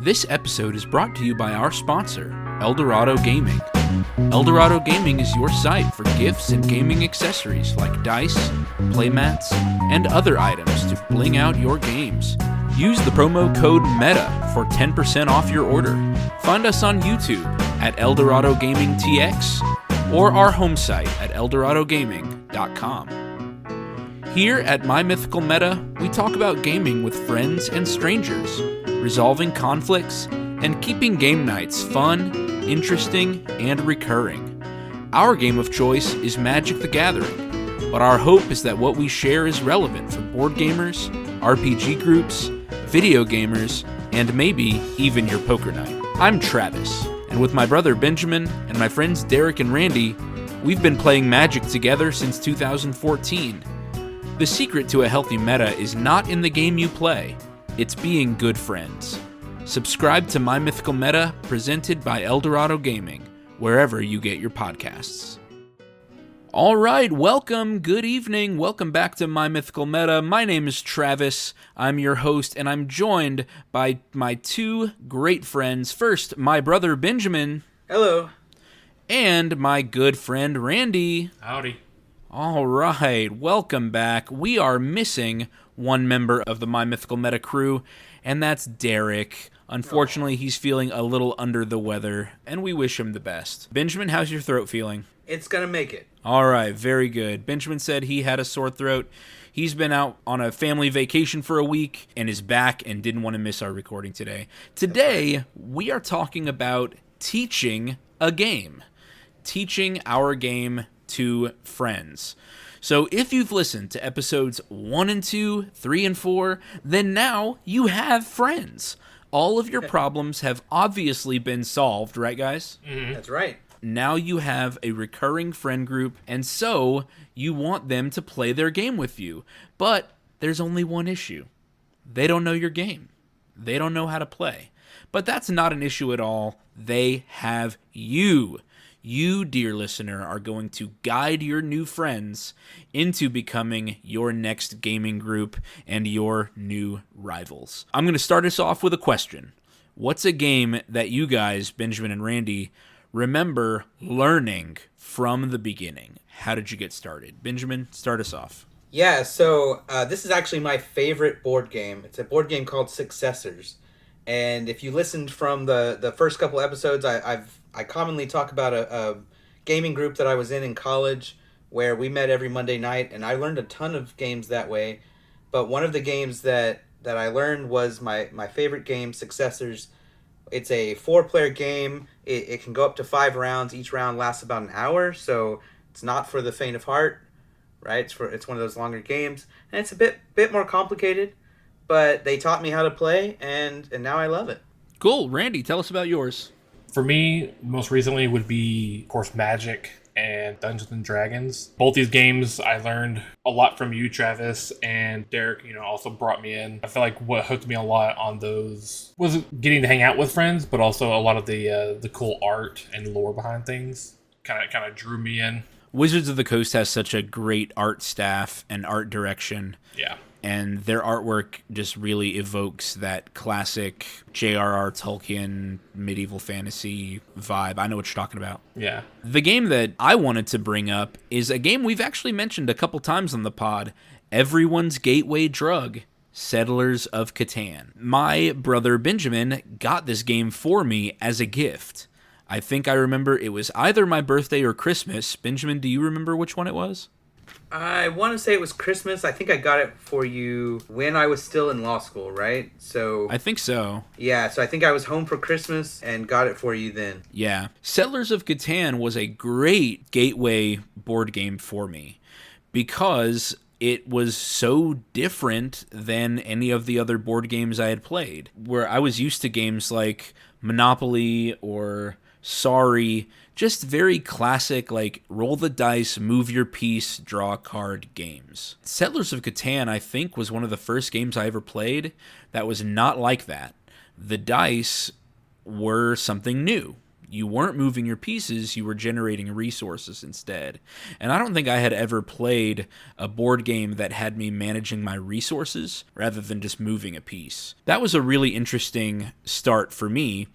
This episode is brought to you by our sponsor, Eldorado Gaming. Eldorado Gaming is your site for gifts and gaming accessories like dice, playmats, and other items to bling out your games. Use the promo code META for 10% off your order. Find us on YouTube at Eldorado Gaming TX or our home site at eldoradogaming.com. Here at My Mythical Meta, we talk about gaming with friends and strangers, resolving conflicts, and keeping game nights fun, interesting, and recurring. Our game of choice is Magic the Gathering, but our hope is that what we share is relevant for board gamers, RPG groups, video gamers, and maybe even your poker night. I'm Travis, and with my brother Benjamin and my friends Derek and Randy, we've been playing Magic together since 2014. The secret to a healthy meta is not in the game you play, it's being good friends. Subscribe to My Mythical Meta, presented by Eldorado Gaming, wherever you get your podcasts. All right, welcome, good evening, welcome back to My Mythical Meta. My name is Travis, I'm your host, and I'm joined by my two great friends. First, my brother Benjamin. Hello. And my good friend Randy. Howdy. All right, welcome back. We are missing one member of the My Mythical Meta crew, and that's Derek. Unfortunately, he's feeling a little under the weather, and we wish him the best. Benjamin, how's your throat feeling? It's gonna make it. All right, very good. Benjamin said he had a sore throat. He's been out on a family vacation for a week and is back and didn't want to miss our recording today. Today, we are talking about teaching a game. Teaching our game to friends. So if you've listened to episodes 1 and 2, 3 and 4, then now you have friends. All of your problems have obviously been solved, right guys? Mm-hmm. That's right. Now you have a recurring friend group, and so you want them to play their game with you. But there's only one issue. They don't know your game. They don't know how to play. But that's not an issue at all. They have you. You, dear listener, are going to guide your new friends into becoming your next gaming group and your new rivals. I'm going to start us off with a question. What's a game that you guys, Benjamin and Randy, remember learning from the beginning? How did you get started? Benjamin, start us off. Yeah, so this is actually my favorite board game. It's a board game called Successors. And if you listened from the first couple episodes, I commonly talk about a gaming group that I was in college where we met every Monday night, and I learned a ton of games that way. But one of the games that I learned was my favorite game, Successors. It's a 4-player game. It can go up to 5 rounds. Each round lasts about an hour, so it's not for the faint of heart, right? It's one of those longer games, and it's a bit more complicated. But they taught me how to play, and now I love it. Cool. Randy, tell us about yours. For me, most recently would be, of course, Magic and Dungeons and Dragons. Both these games, I learned a lot from you, Travis, and Derek, also brought me in. I feel like what hooked me a lot on those was getting to hang out with friends, but also a lot of the cool art and lore behind things kind of drew me in. Wizards of the Coast has such a great art staff and art direction. Yeah. And their artwork just really evokes that classic J.R.R. Tolkien medieval fantasy vibe. I know what you're talking about. Yeah. The game that I wanted to bring up is a game we've actually mentioned a couple times on the pod, everyone's gateway drug, Settlers of Catan. My brother Benjamin got this game for me as a gift. I think I remember it was either my birthday or Christmas. Benjamin, do you remember which one it was? I want to say it was Christmas. I think I got it for you when I was still in law school, right? So I think so. Yeah, so I think I was home for Christmas and got it for you then. Yeah. Settlers of Catan was a great gateway board game for me because it was so different than any of the other board games I had played, where I was used to games like Monopoly or Sorry, just very classic, like, roll the dice, move your piece, draw a card games. Settlers of Catan, I think, was one of the first games I ever played that was not like that. The dice were something new. You weren't moving your pieces, you were generating resources instead. And I don't think I had ever played a board game that had me managing my resources rather than just moving a piece. That was a really interesting start for me,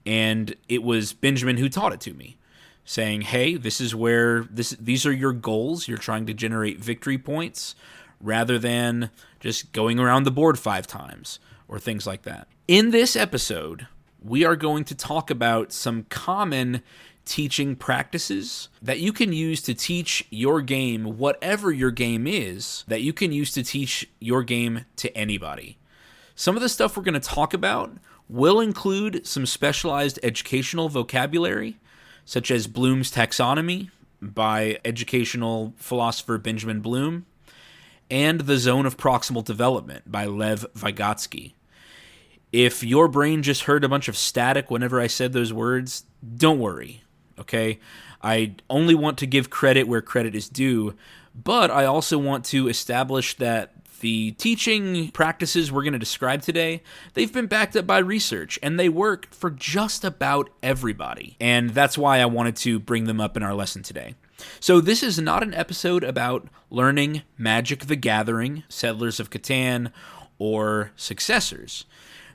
and it was Benjamin who taught it to me, saying, hey, these are your goals. You're trying to generate victory points rather than just going around the board 5 times or things like that. In this episode, we are going to talk about some common teaching practices that you can use to teach your game, whatever your game is, that you can use to teach your game to anybody. Some of the stuff we're going to talk about will include some specialized educational vocabulary, such as Bloom's Taxonomy by educational philosopher Benjamin Bloom, and The Zone of Proximal Development by Lev Vygotsky. If your brain just heard a bunch of static whenever I said those words, don't worry, okay? I only want to give credit where credit is due, but I also want to establish that the teaching practices we're going to describe today, they've been backed up by research, and they work for just about everybody. And that's why I wanted to bring them up in our lesson today. So this is not an episode about learning Magic the Gathering, Settlers of Catan, or Successors.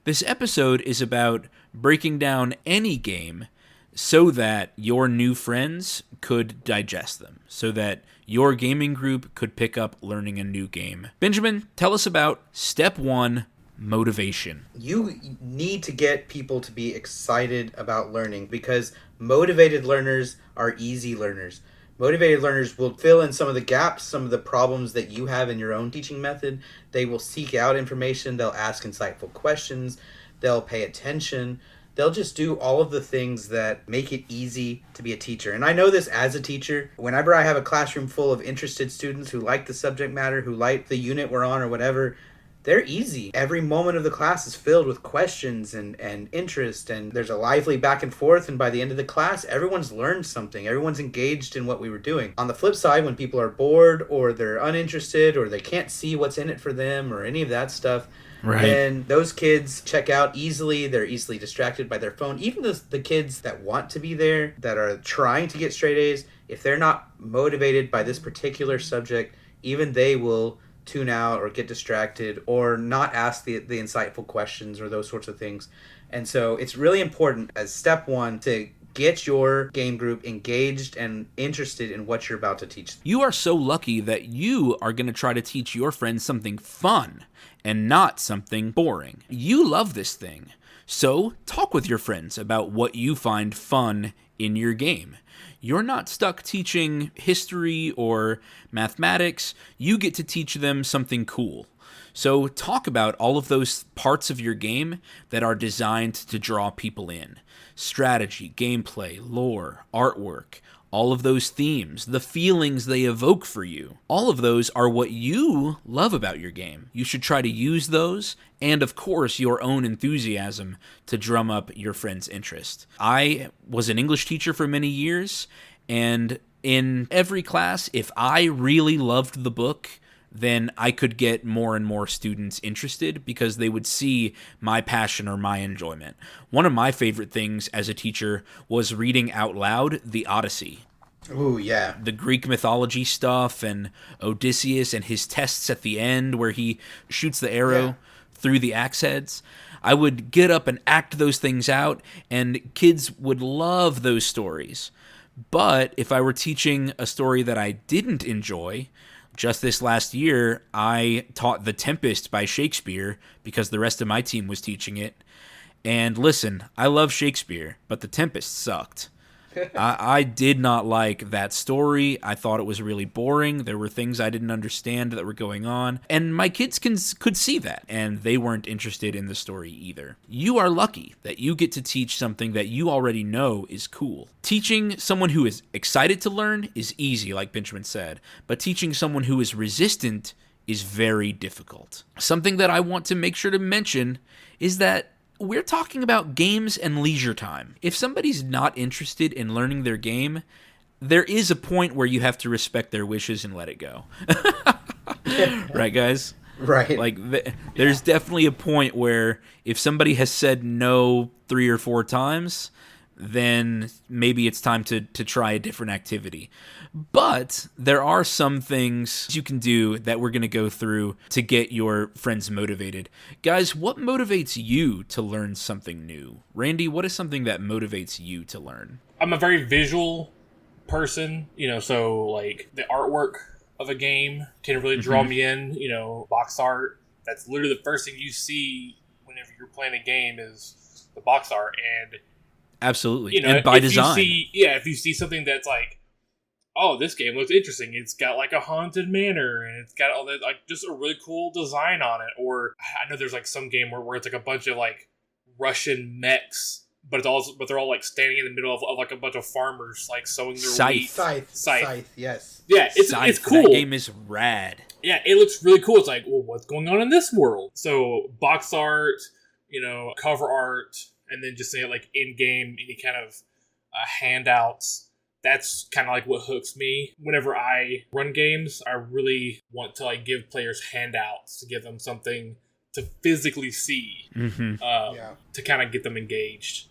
This episode is about breaking down any game so that your new friends could digest them, so that your gaming group could pick up learning a new game. Benjamin, tell us about step 1, motivation. You need to get people to be excited about learning, because motivated learners are easy learners. Motivated learners will fill in some of the gaps, some of the problems that you have in your own teaching method. They will seek out information. They'll ask insightful questions. They'll pay attention. They'll just do all of the things that make it easy to be a teacher. And I know this as a teacher. Whenever I have a classroom full of interested students who like the subject matter, who like the unit we're on or whatever, they're easy. Every moment of the class is filled with questions and interest, and there's a lively back and forth, and by the end of the class, everyone's learned something. Everyone's engaged in what we were doing. On the flip side, when people are bored or they're uninterested or they can't see what's in it for them or any of that stuff, Right. then those kids check out easily. They're easily distracted by their phone. Even the kids that want to be there, that are trying to get straight A's, if they're not motivated by this particular subject, even they will tune out or get distracted or not ask the insightful questions or those sorts of things. And so it's really important as step 1 to get your game group engaged and interested in what you're about to teach. You are so lucky that you are going to try to teach your friends something fun and not something boring. You love this thing. So talk with your friends about what you find fun in your game. You're not stuck teaching history or mathematics. You get to teach them something cool. So talk about all of those parts of your game that are designed to draw people in. Strategy, gameplay, lore, artwork, all of those themes, the feelings they evoke for you. All of those are what you love about your game. You should try to use those and, of course, your own enthusiasm to drum up your friends' interest. I was an English teacher for many years, and in every class, if I really loved the book, then I could get more and more students interested because they would see my passion or my enjoyment. One of my favorite things as a teacher was reading out loud the Odyssey. Ooh, yeah. The Greek mythology stuff and Odysseus and his tests at the end where he shoots the arrow through the axe heads. I would get up and act those things out, and kids would love those stories. But if I were teaching a story that I didn't enjoy, just this last year, I taught The Tempest by Shakespeare because the rest of my team was teaching it. And listen, I love Shakespeare, but The Tempest sucked. I did not like that story. I thought it was really boring. There were things I didn't understand that were going on. And my kids could see that, and they weren't interested in the story either. You are lucky that you get to teach something that you already know is cool. Teaching someone who is excited to learn is easy, like Benjamin said, but teaching someone who is resistant is very difficult. Something that I want to make sure to mention is that we're talking about games and leisure time. If somebody's not interested in learning their game, there is a point where you have to respect their wishes and let it go. Right, guys? Right. Like, there's definitely a point where if somebody has said no 3 or 4 times, then maybe it's time to try a different activity. But there are some things you can do that we're going to go through to get your friends motivated. Guys, what motivates you to learn something new? Randy, what is something that motivates you to learn? I'm a very visual person, so like the artwork of a game can really draw me in, box art. That's literally the first thing you see whenever you're playing a game is the box art. And absolutely, and by design. If you see something that's like, oh, this game looks interesting. It's got like a haunted manor, and it's got all that, like just a really cool design on it. Or I know there's like some game where it's like a bunch of like Russian mechs, but they're all like standing in the middle of like a bunch of farmers like sowing their wheat. Scythe, yes. Yeah, it's cool. That game is rad. Yeah, it looks really cool. It's like, well, what's going on in this world? So box art, cover art, and then just say like in-game, any kind of handouts. That's kind of like what hooks me. Whenever I run games, I really want to like give players handouts to give them something to physically see to kind of get them engaged.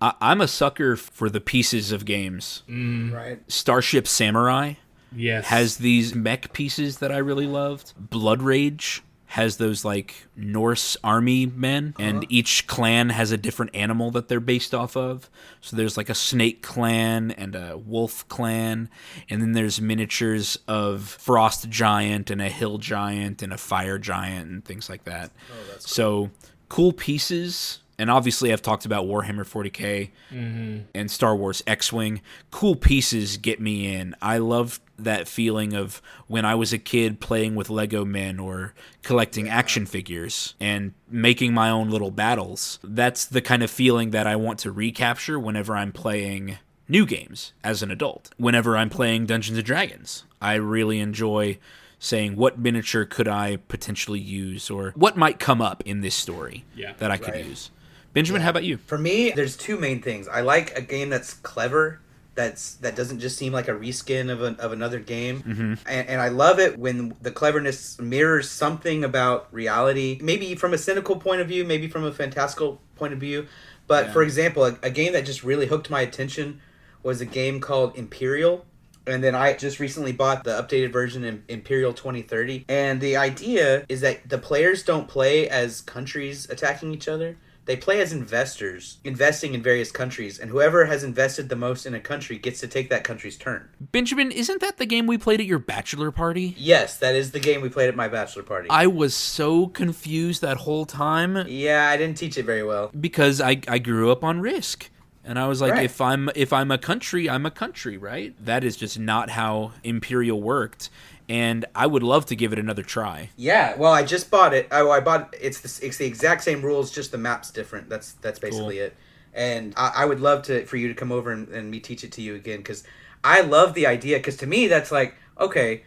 I'm a sucker for the pieces of games. Right. Starship Samurai has these mech pieces that I really loved. Blood Rage has those like Norse army men, and each clan has a different animal that they're based off of. So there's like a snake clan and a wolf clan, and then there's miniatures of frost giant and a hill giant and a fire giant and things like that. Oh, that's cool. So cool pieces. And obviously I've talked about Warhammer 40K and Star Wars X-Wing. Cool pieces get me in. I love that feeling of when I was a kid playing with Lego men or collecting action figures and making my own little battles. That's the kind of feeling that I want to recapture whenever I'm playing new games as an adult. Whenever I'm playing Dungeons & Dragons, I really enjoy saying what miniature could I potentially use or what might come up in this story that I could use. Benjamin, how about you? For me, there's two main things. I like a game that's clever, that doesn't just seem like a reskin of another game. And I love it when the cleverness mirrors something about reality, maybe from a cynical point of view, maybe from a fantastical point of view. But for example, a game that just really hooked my attention was a game called Imperial. And then I just recently bought the updated version in Imperial 2030. And the idea is that the players don't play as countries attacking each other. They play as investors, investing in various countries, and whoever has invested the most in a country gets to take that country's turn. Benjamin, isn't that the game we played at your bachelor party? Yes, that is the game we played at my bachelor party. I was so confused that whole time. Yeah, I didn't teach it very well. Because I grew up on Risk. And I was like, if I'm a country, I'm a country, right? That is just not how Imperial worked. And I would love to give it another try. Yeah, well, I just bought it. I bought it's the exact same rules, just the map's different. That's basically it. And I would love for you to come over and me teach it to you again, because I love the idea. Because to me, that's like, okay,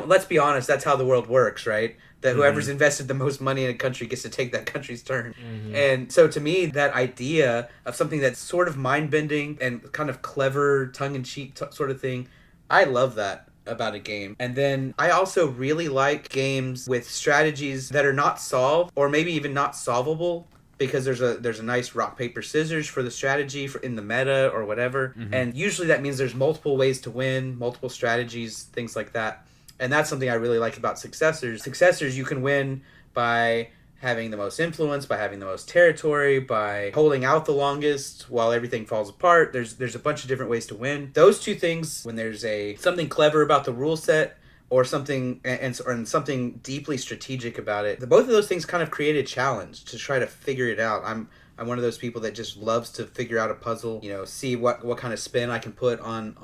let's be honest, that's how the world works, right? That whoever's invested the most money in a country gets to take that country's turn. And so to me, that idea of something that's sort of mind-bending and kind of clever, tongue-in-cheek sort of thing, I love that about a game. And then I also really like games with strategies that are not solved, or maybe even not solvable, because there's a nice rock paper scissors for the strategy in the meta or whatever. And usually that means there's multiple ways to win, multiple strategies, things like that. And that's something I really like about Successors. Successors, you can win by having the most influence, by having the most territory, by holding out the longest while everything falls apart. There's a bunch of different ways to win. Those two things, when there's something clever about the rule set or something and something deeply strategic about it, both of those things kind of create a challenge to try to figure it out. I'm one of those people that just loves to figure out a puzzle, see what kind of spin I can put on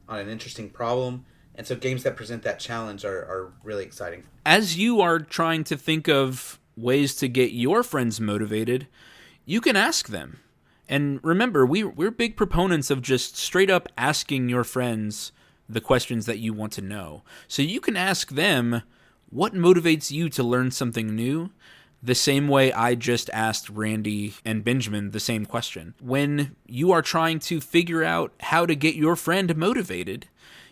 an interesting problem. And so games that present that challenge are really exciting. As you are trying to think of ways to get your friends motivated, you can ask them. And remember, we're big proponents of just straight up asking your friends the questions that you want to know. So you can ask them, what motivates you to learn something new? The same way I just asked Randy and Benjamin the same question. When you are trying to figure out how to get your friend motivated,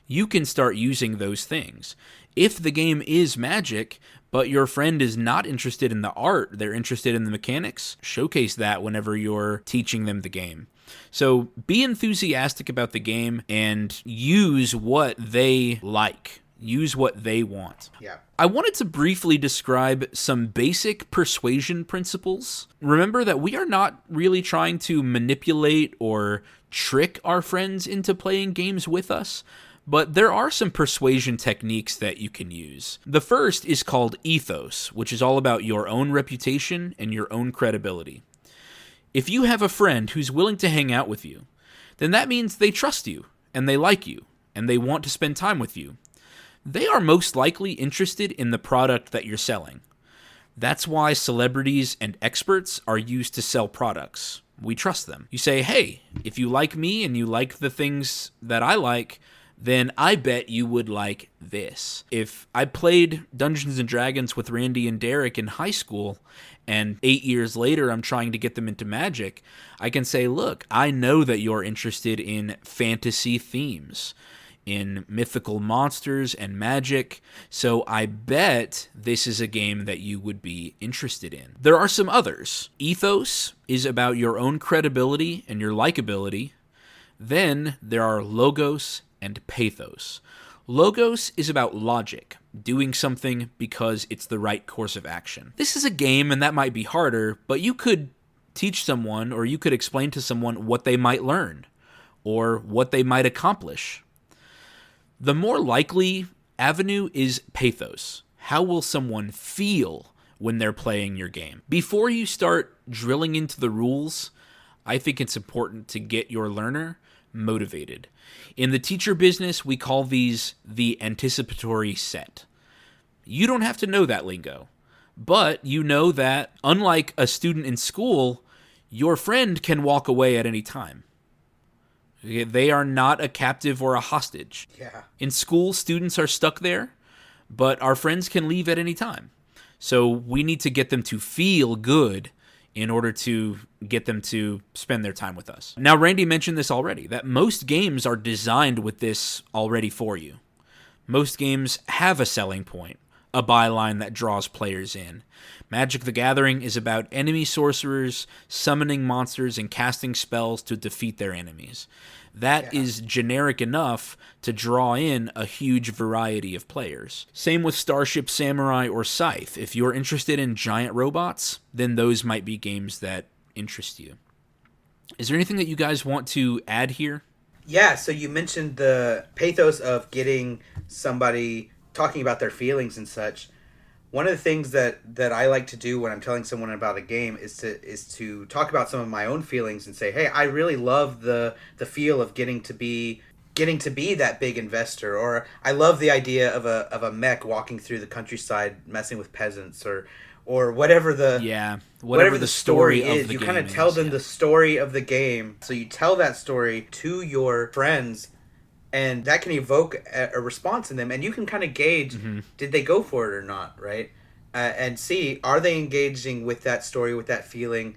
you can start using those things. If the game is Magic, but your friend is not interested in the art, they're interested in the mechanics, showcase that whenever you're teaching them the game. So be enthusiastic about the game and use what they like. Use what they want. Yeah. I wanted to briefly describe some basic persuasion principles. Remember that we are not really trying to manipulate or trick our friends into playing games with us, but there are some persuasion techniques that you can use. The first is called ethos, which is all about your own reputation and your own credibility. If you have a friend who's willing to hang out with you, then that means they trust you, and they like you, and they want to spend time with you. They are most likely interested in the product that you're selling. That's why celebrities and experts are used to sell products. We trust them. You say, hey, if you like me and you like the things that I like, then I bet you would like this. If I played Dungeons and Dragons with Randy and Derek in high school, and 8 years later I'm trying to get them into Magic, I can say, look, I know that you're interested in fantasy themes, in mythical monsters and magic, so I bet this is a game that you would be interested in. There are some others. Ethos is about your own credibility and your likability. Then there are logos and pathos. Logos is about logic, doing something because it's the right course of action. This is a game, and that might be harder, but you could teach someone, or you could explain to someone what they might learn, or what they might accomplish. The more likely avenue is pathos. How will someone feel when they're playing your game? Before you start drilling into the rules, I think it's important to get your learner motivated. In the teacher business, we call these the anticipatory set. You don't have to know that lingo, but you know that, unlike a student in school, your friend can walk away at any time. They are not a captive or a hostage. Yeah. In school, students are stuck there, but our friends can leave at any time. So we need to get them to feel good in order to get them to spend their time with us. Now, Randy mentioned this already, that most games are designed with this already for you. Most games have a selling point, a byline that draws players in. Magic the Gathering is about enemy sorcerers summoning monsters and casting spells to defeat their enemies. That is generic enough to draw in a huge variety of players. Same with Starship Samurai or Scythe. If you're interested in giant robots, then those might be games that interest you. Is there anything that you guys want to add here? Yeah, so you mentioned the pathos of getting somebody talking about their feelings and such. One of the things that I like to do when I'm telling someone about a game is to talk about some of my own feelings and say, hey, I really love the feel of getting to be that big investor, or I love the idea of a mech walking through the countryside messing with peasants, or whatever the story is. You kind of tell them the story of the game. So you tell that story to your friends, and that can evoke a response in them, and you can kind of gauge, did they go for it or not, right? And see, are they engaging with that story, with that feeling,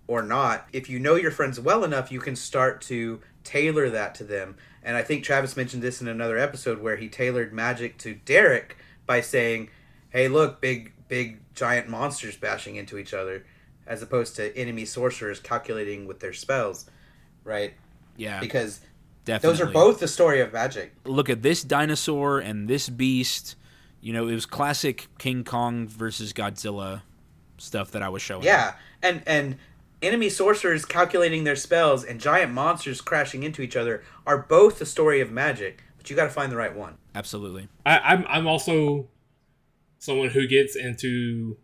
or not? If you know your friends well enough, you can start to tailor that to them. And I think Travis mentioned this in another episode where he tailored Magic to Derek by saying, hey, look, big giant monsters bashing into each other, as opposed to enemy sorcerers calculating with their spells, right? Yeah. Because definitely. Those are both the story of Magic. Look at this dinosaur and this beast. You know, it was classic King Kong versus Godzilla stuff that I was showing. Yeah, and enemy sorcerers calculating their spells and giant monsters crashing into each other are both the story of Magic, but you got to find the right one. Absolutely. I'm also someone who gets into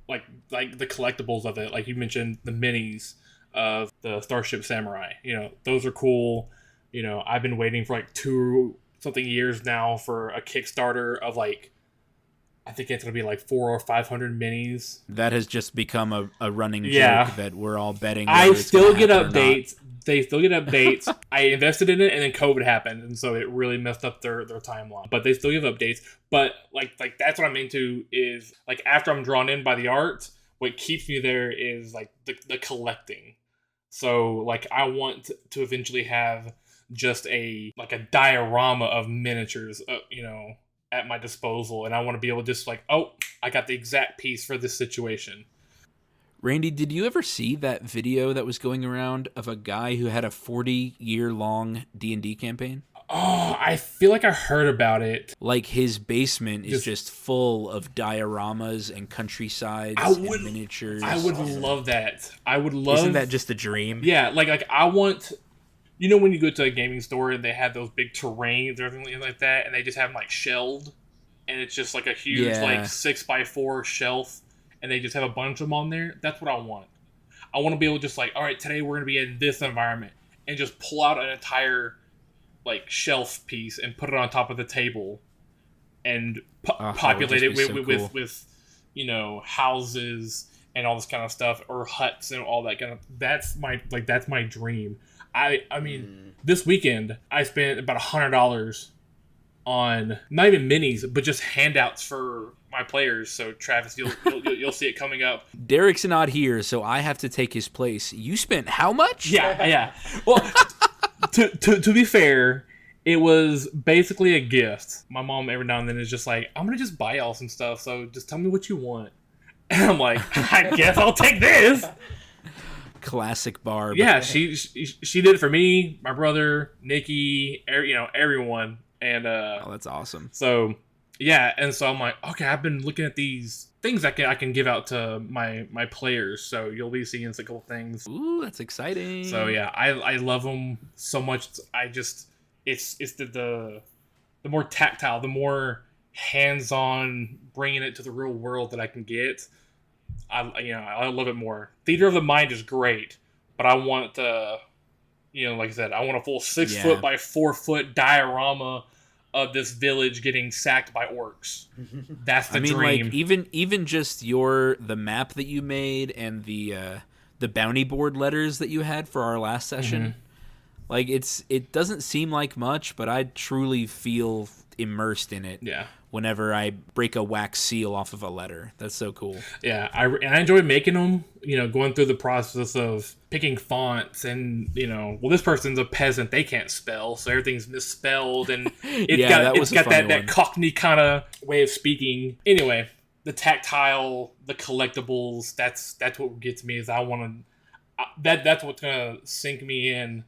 like the collectibles of it. Like you mentioned, the minis of the Starship Samurai. You know, those are cool. You know, I've been waiting for like 2 something years now for a Kickstarter of like, I think it's gonna be like 400 or 500 minis. That has just become a running joke that we're all betting. I still get updates. They still get updates. I invested in it, and then COVID happened, and so it really messed up their timeline. But they still give updates. But like that's what I'm into is like after I'm drawn in by the art, what keeps me there is like the collecting. So like I want to eventually have just a diorama of miniatures, at my disposal, and I want to be able to just like, oh, I got the exact piece for this situation. Randy, did you ever see that video that was going around of a guy who had a 40-year-long D&D campaign? Oh, I feel like I heard about it. Like, his basement is just full of dioramas and countrysides and miniatures. I would love that. I would love... Isn't that just a dream? Yeah, like I want... You know when you go to a gaming store and they have those big terrains or everything like that, and they just have them, like, shelved? And it's just, like, a huge, like, 6x4 shelf, and they just have a bunch of them on there? That's what I want. I want to be able to just, like, all right, today we're going to be in this environment, and just pull out an entire... like shelf piece and put it on top of the table and populate it with you know, houses and all this kind of stuff, or huts and all that kind of... That's my dream. I mean, this weekend I spent about $100 on not even minis, but just handouts for my players. So Travis, you'll see it coming up. Derek's not here, so I have to take his place. You spent how much? Yeah. Well, to be fair, it was basically a gift. My mom every now and then is just like, I'm gonna just buy y'all some stuff, so just tell me what you want. And I'm like, I guess I'll take this. Classic Barb. Yeah, she did it for me, my brother, Nikki, everyone, and oh, that's awesome. So yeah, and so I'm like, okay, I've been looking at these things I can give out to my players, so you'll be seeing a couple things. Ooh, that's exciting. So yeah, I love them so much. It's the more tactile, the more hands-on, bringing it to the real world that I can get. I love it more. Theater of the Mind is great, but I want like I said, I want a full 6 foot by 4 foot diorama of this village getting sacked by orcs. That's the dream. Like even just the map that you made and the bounty board letters that you had for our last session. Mm-hmm. Like it doesn't seem like much, but I truly feel immersed in it. Yeah. Whenever I break a wax seal off of a letter. That's so cool. Yeah, I enjoy making them, going through the process of picking fonts and, well, this person's a peasant, they can't spell, so everything's misspelled, and it's got that Cockney kind of way of speaking. Anyway, the tactile, the collectibles, that's what gets me, is I want to... That's what's going to sink me in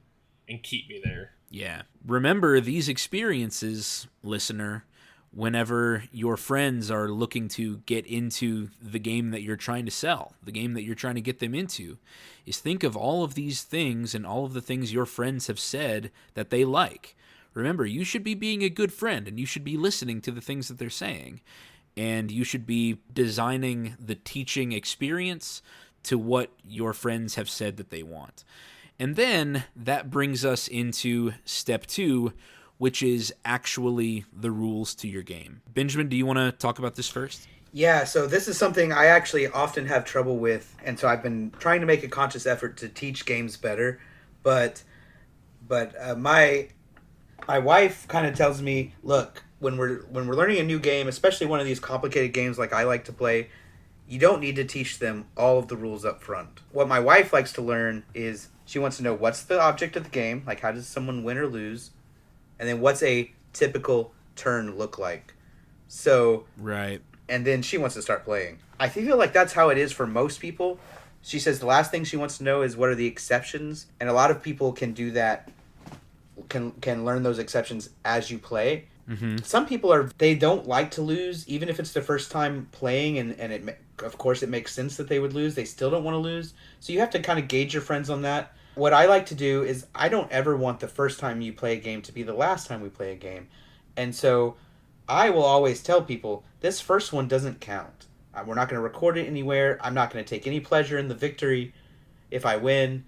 and keep me there. Yeah. Remember, these experiences, listener... Whenever your friends are looking to get into the game that you're trying to sell, the game that you're trying to get them into, is think of all of these things and all of the things your friends have said that they like. Remember, you should be being a good friend, and you should be listening to the things that they're saying. And you should be designing the teaching experience to what your friends have said that they want. And then that brings us into step 2, which is actually the rules to your game. Benjamin, do you want to talk about this first? Yeah, so this is something I actually often have trouble with, and so I've been trying to make a conscious effort to teach games better, but my wife kind of tells me, look, when we're learning a new game, especially one of these complicated games like I like to play, you don't need to teach them all of the rules up front. What my wife likes to learn is she wants to know what's the object of the game, like how does someone win or lose, and then what's a typical turn look like. So, right. And then she wants to start playing. I feel like that's how it is for most people. She says the last thing she wants to know is what are the exceptions, and a lot of people can do that, can learn those exceptions as you play. Mm-hmm. Some people they don't like to lose, even if it's their first time playing, and of course it makes sense that they would lose. They still don't want to lose. So you have to kind of gauge your friends on that. What I like to do is I don't ever want the first time you play a game to be the last time we play a game. And so I will always tell people, this first one doesn't count. We're not going to record it anywhere. I'm not going to take any pleasure in the victory if I win.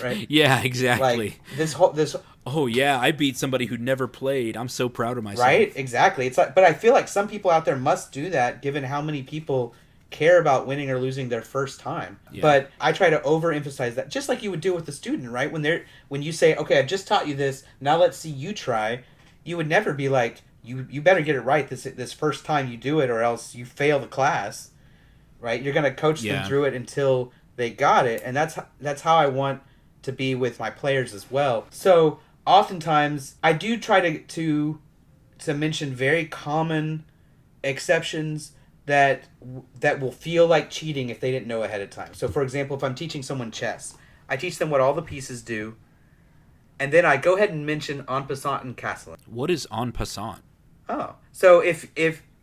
Right? Yeah, exactly. Like this. Oh yeah, I beat somebody who'd never played. I'm so proud of myself. Right? Exactly. It's like, but I feel like some people out there must do that, given how many people care about winning or losing their first time. Yeah. But I try to overemphasize that, just like you would do with the student, right? When you say, okay, I've just taught you this, now let's see you try. You would never be like, you better get it right this first time you do it, or else you fail the class, right? You're going to coach them through it until they got it, and that's how I want to be with my players as well. So oftentimes I do try to mention very common exceptions, that will feel like cheating if they didn't know ahead of time. So, for example, if I'm teaching someone chess, I teach them what all the pieces do, and then I go ahead and mention en passant and castling. What is en passant? Oh, so if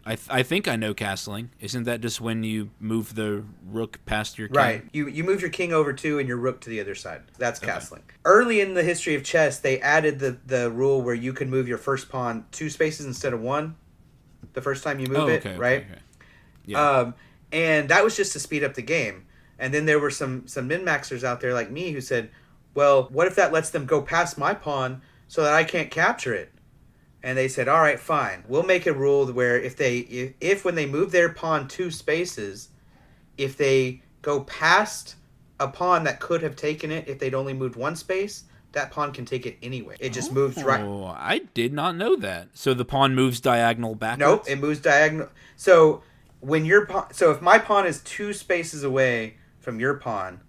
I think I know castling. Isn't that just when you move the rook past your king? right, you move your king over 2 and your rook to the other side. That's castling. Early in the history of chess, they added the rule where you can move your first pawn 2 spaces instead of 1 the first time you move it, right? Okay. Yeah. And that was just to speed up the game. And then there were some min-maxers out there like me who said, well, what if that lets them go past my pawn so that I can't capture it? And they said, all right, fine. We'll make a rule where if when they move their pawn 2 spaces, if they go past a pawn that could have taken it if they'd only moved 1 space, that pawn can take it anyway. It just moves right. Oh, I did not know that. So the pawn moves diagonal backwards? Nope, it moves diagonal. So when your pawn, so if my pawn is 2 spaces away from your pawn,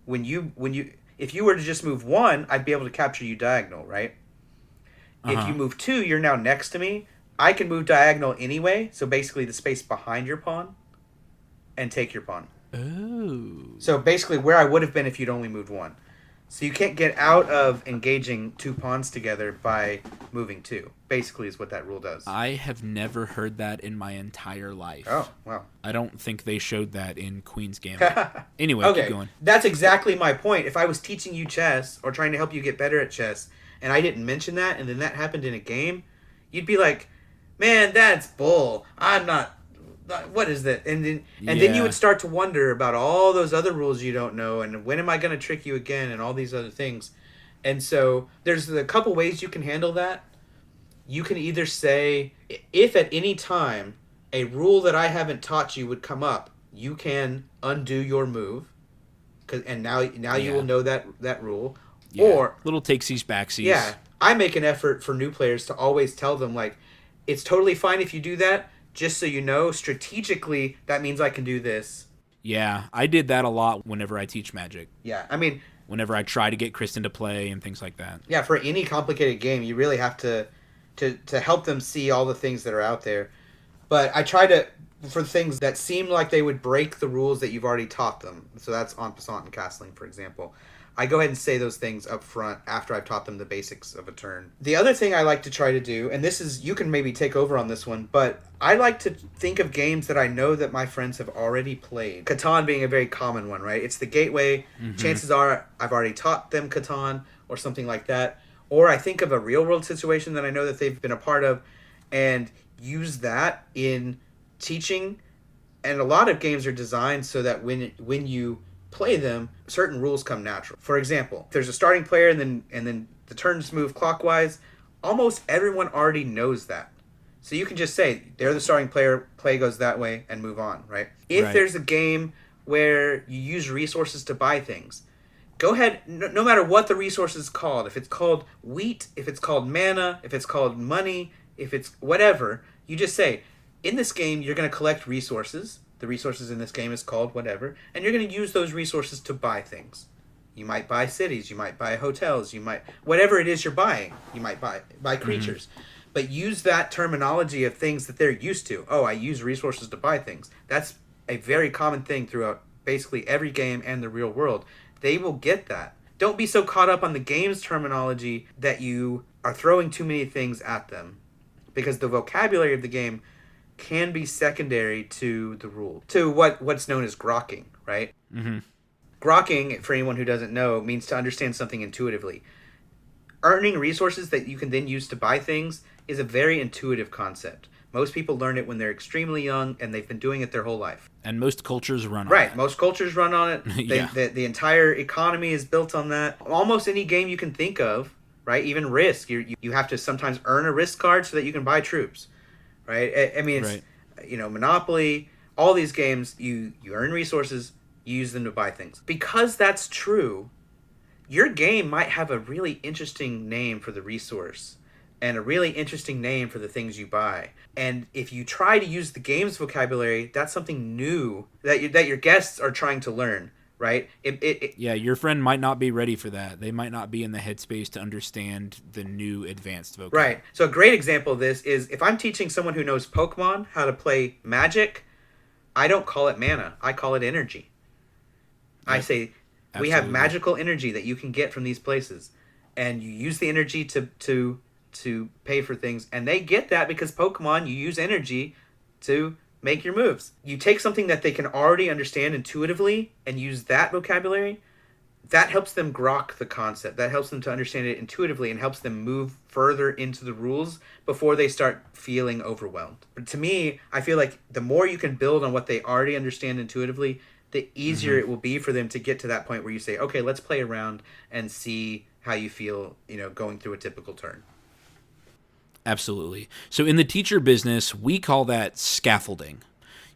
if you were to just move 1, I'd be able to capture you diagonal, right? If you move 2, you're now next to me. I can move diagonal anyway, so basically the space behind your pawn, and take your pawn. Oh. So basically where I would have been if you'd only moved 1. So you can't get out of engaging 2 pawns together by moving 2. Basically is what that rule does. I have never heard that in my entire life. Oh, wow. I don't think they showed that in Queen's Gambit. Anyway, Okay, keep going. that's exactly my point. If I was teaching you chess or trying to help you get better at chess, and I didn't mention that, and then that happened in a game, you'd be like, man, that's bull. I'm not... What is that? And then you would start to wonder about all those other rules you don't know, and when am I going to trick you again, and all these other things. And so there's a couple ways you can handle that. You can either say, if at any time a rule that I haven't taught you would come up, you can undo your move, and now you will know that rule. Yeah. Or little takesies backsies. Yeah, I make an effort for new players to always tell them, like, it's totally fine if you do that. Just so you know, strategically, that means I can do this. Yeah, I did that a lot whenever I teach Magic. Yeah, I mean... Whenever I try to get Kristen to play and things like that. Yeah, for any complicated game, you really have to help them see all the things that are out there. But I try to... For things that seem like they would break the rules that you've already taught them. So that's en passant and castling, for example. I go ahead and say those things up front after I've taught them the basics of a turn. The other thing I like to try to do, and this is, you can maybe take over on this one, but I like to think of games that I know that my friends have already played. Catan being a very common one, right? It's the gateway. Mm-hmm. Chances are I've already taught them Catan or something like that. Or I think of a real world situation that I know that they've been a part of and use that in teaching. And a lot of games are designed so that when you play them, certain rules come natural. For example, if there's a starting player and then the turns move clockwise, almost everyone already knows that. So you can just say, they're the starting player, play goes that way, and move on, right? If there's a game where you use resources to buy things, go ahead, no matter what the resource is called, if it's called wheat, if it's called mana, if it's called money, if it's whatever, you just say, in this game, you're going to collect resources. The resources in this game is called whatever, and you're going to use those resources to buy things. You might buy cities, you might buy hotels, you might, whatever it is you're buying, you might buy creatures. Mm-hmm. But use that terminology of things that they're used to. Oh, I use resources to buy things. That's a very common thing throughout basically every game and the real world. They will get that. Don't be so caught up on the game's terminology that you are throwing too many things at them, because the vocabulary of the game can be secondary to the rule, to what's known as grokking, right? Mm-hmm. Grokking, for anyone who doesn't know, means to understand something intuitively. Earning resources that you can then use to buy things is a very intuitive concept. Most people learn it when they're extremely young, and they've been doing it their whole life. And most cultures run on it. Right, most cultures run on it. Yeah. The entire economy is built on that. Almost any game you can think of, right? Even Risk, you have to sometimes earn a Risk card so that you can buy troops. Right? I mean, it's, Monopoly, all these games, you earn resources, you use them to buy things. Because that's true, your game might have a really interesting name for the resource and a really interesting name for the things you buy. And if you try to use the game's vocabulary, that's something new that your guests are trying to learn. Right? Yeah, your friend might not be ready for that. They might not be in the headspace to understand the new advanced vocabulary. Right. So a great example of this is if I'm teaching someone who knows Pokemon how to play Magic, I don't call it mana. I call it energy. I Yep, say we have absolutely. magical energy that you can get from these places, and you use the energy to pay for things, and they get that because Pokemon, you use energy to make your moves. You take something that they can already understand intuitively and use that vocabulary. That helps them grok the concept. That helps them to understand it intuitively and helps them move further into the rules before they start feeling overwhelmed. But to me, I feel like the more you can build on what they already understand intuitively, the easier it will be for them to get to that point where you say, okay, let's play around and see how you feel, going through a typical turn. Absolutely. So in the teacher business, we call that scaffolding.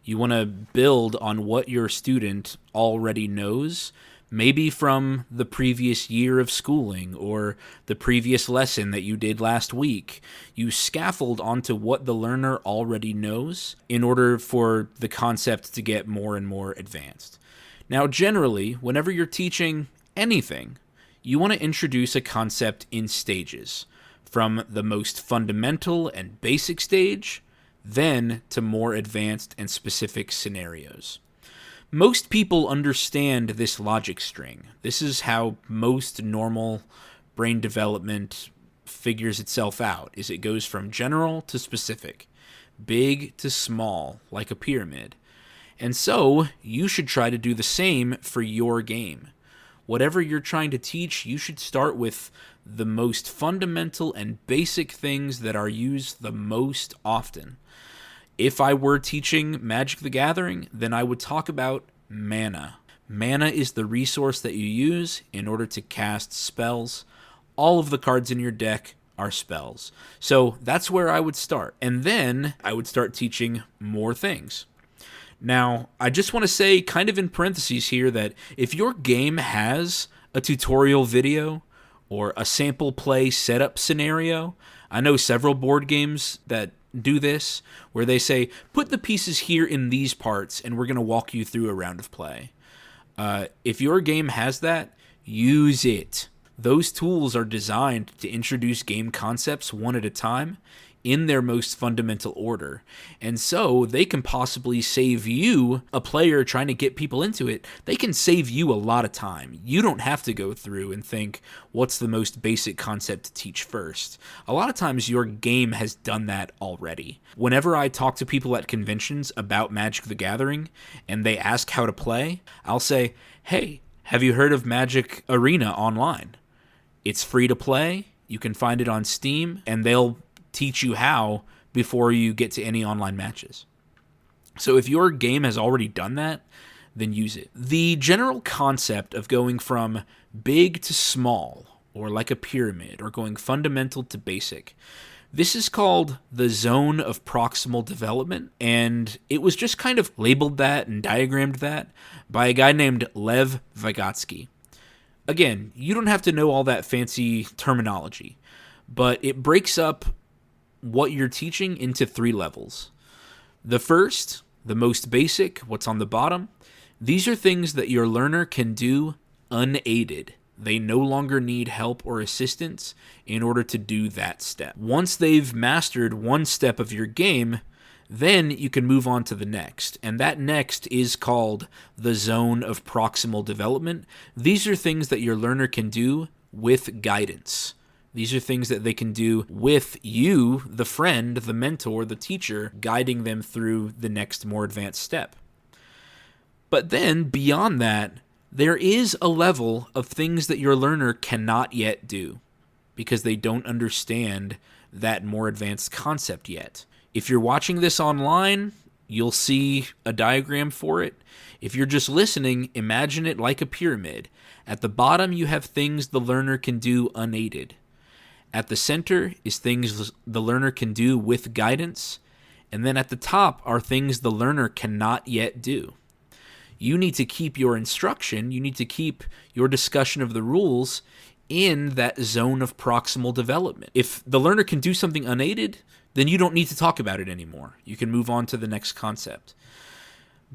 You want to build on what your student already knows, maybe from the previous year of schooling or the previous lesson that you did last week. You scaffold onto what the learner already knows in order for the concept to get more and more advanced. Now, generally, whenever you're teaching anything, you want to introduce a concept in stages, from the most fundamental and basic stage, then to more advanced and specific scenarios. Most people understand this logic string. This is how most normal brain development figures itself out, is it goes from general to specific, big to small, like a pyramid. And so, you should try to do the same for your game. Whatever you're trying to teach, you should start with the most fundamental and basic things that are used the most often. If I were teaching Magic the Gathering, then I would talk about mana. Mana is the resource that you use in order to cast spells. All of the cards in your deck are spells. So that's where I would start. And then I would start teaching more things. Now, I just want to say, kind of in parentheses here, that if your game has a tutorial video or a sample play setup scenario, I know several board games that do this, where they say, put the pieces here in these parts, and we're going to walk you through a round of play. If your game has that, use it. Those tools are designed to introduce game concepts one at a time in their most fundamental order. And so they can possibly save you, a player trying to get people into it, they can save you a lot of time. You don't have to go through and think, what's the most basic concept to teach first? A lot of times your game has done that already. Whenever I talk to people at conventions about Magic the Gathering and they ask how to play, I'll say, hey, have you heard of Magic Arena online? It's free to play. You can find it on Steam, and they'll teach you how before you get to any online matches. So if your game has already done that, then use it. The general concept of going from big to small, or like a pyramid, or going fundamental to basic, this is called the zone of proximal development, and it was just kind of labeled that and diagrammed that by a guy named Lev Vygotsky. Again, you don't have to know all that fancy terminology, but it breaks up what you're teaching into 3 levels. The first, the most basic, what's on the bottom, these are things that your learner can do unaided. They no longer need help or assistance in order to do that step. Once they've mastered one step of your game, then you can move on to the next. And that next is called the zone of proximal development. These are things that your learner can do with guidance. These are things that they can do with you, the friend, the mentor, the teacher, guiding them through the next more advanced step. But then, beyond that, there is a level of things that your learner cannot yet do because they don't understand that more advanced concept yet. If you're watching this online, you'll see a diagram for it. If you're just listening, imagine it like a pyramid. At the bottom, you have things the learner can do unaided. At the center is things the learner can do with guidance. And then at the top are things the learner cannot yet do. You need to keep your instruction, you need to keep your discussion of the rules in that zone of proximal development. If the learner can do something unaided, then you don't need to talk about it anymore. You can move on to the next concept.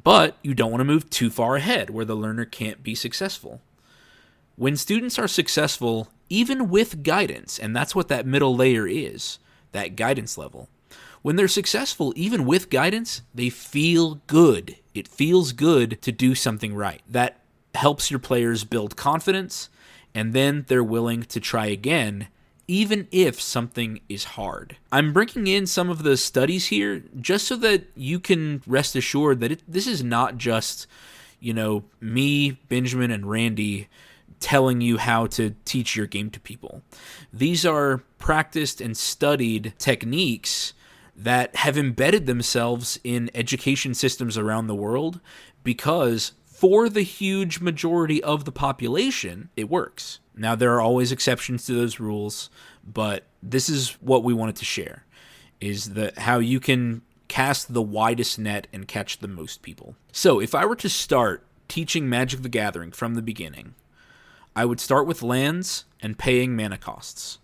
But you don't want to move too far ahead where the learner can't be successful. When students are successful, even with guidance, and that's what that middle layer is, that guidance level. When they're successful, even with guidance, they feel good. It feels good to do something right. That helps your players build confidence, and then they're willing to try again, even if something is hard. I'm bringing in some of the studies here just so that you can rest assured that this is not just, me, Benjamin, and Randy telling you how to teach your game to people. These are practiced and studied techniques that have embedded themselves in education systems around the world because for the huge majority of the population, it works. Now, there are always exceptions to those rules, but this is what we wanted to share, is how you can cast the widest net and catch the most people. So, if I were to start teaching Magic the Gathering from the beginning, I would start with lands and paying mana costs.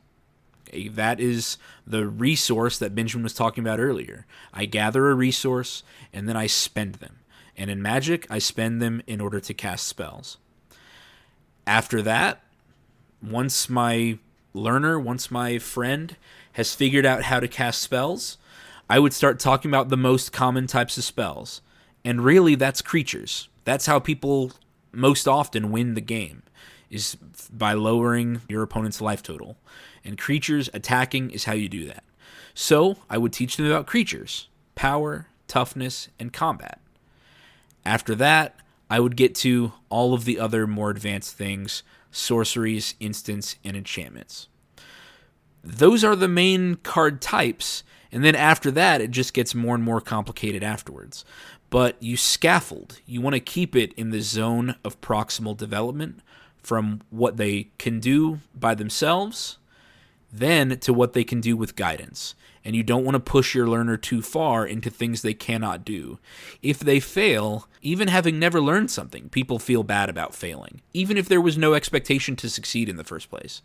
Okay, that is the resource that Benjamin was talking about earlier. I gather a resource, and then I spend them. And in Magic, I spend them in order to cast spells. After that, once my friend has figured out how to cast spells, I would start talking about the most common types of spells. And really, that's creatures. That's how people most often win the game, is by lowering your opponent's life total. And creatures attacking is how you do that. So I would teach them about creatures, power, toughness, and combat. After that, I would get to all of the other more advanced things, sorceries, instants, and enchantments. Those are the main card types, and then after that, it just gets more and more complicated afterwards. But you scaffold. You want to keep it in the zone of proximal development from what they can do by themselves, then to what they can do with guidance. And you don't want to push your learner too far into things they cannot do. If they fail, even having never learned something, people feel bad about failing, even if there was no expectation to succeed in the first place.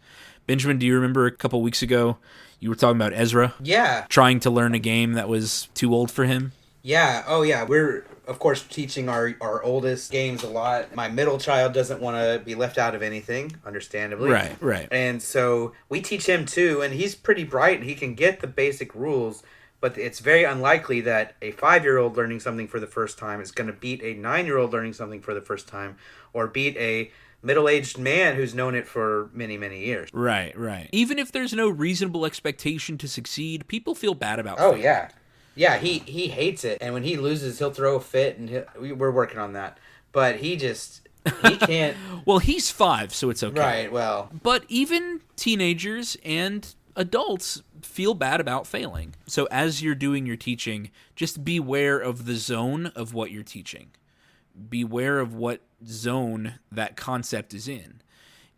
Benjamin, do you remember a couple weeks ago you were talking about Ezra? Yeah. Trying to learn a game that was too old for him? Yeah. Oh, yeah. We're, of course, teaching our oldest games a lot. My middle child doesn't want to be left out of anything, understandably. Right. And so we teach him, too, and he's pretty bright, and he can get the basic rules, but it's very unlikely that a 5-year-old learning something for the first time is going to beat a 9-year-old learning something for the first time, or beat a middle-aged man who's known it for many, many years. Right. Even if there's no reasonable expectation to succeed, people feel bad about failing. Oh, yeah. Yeah, he hates it, and when he loses, he'll throw a fit, and we're working on that. But he can't... Well, he's 5, so it's okay. Right, well... But even teenagers and adults feel bad about failing. So as you're doing your teaching, just beware of the zone of what you're teaching. Beware of what zone that concept is in.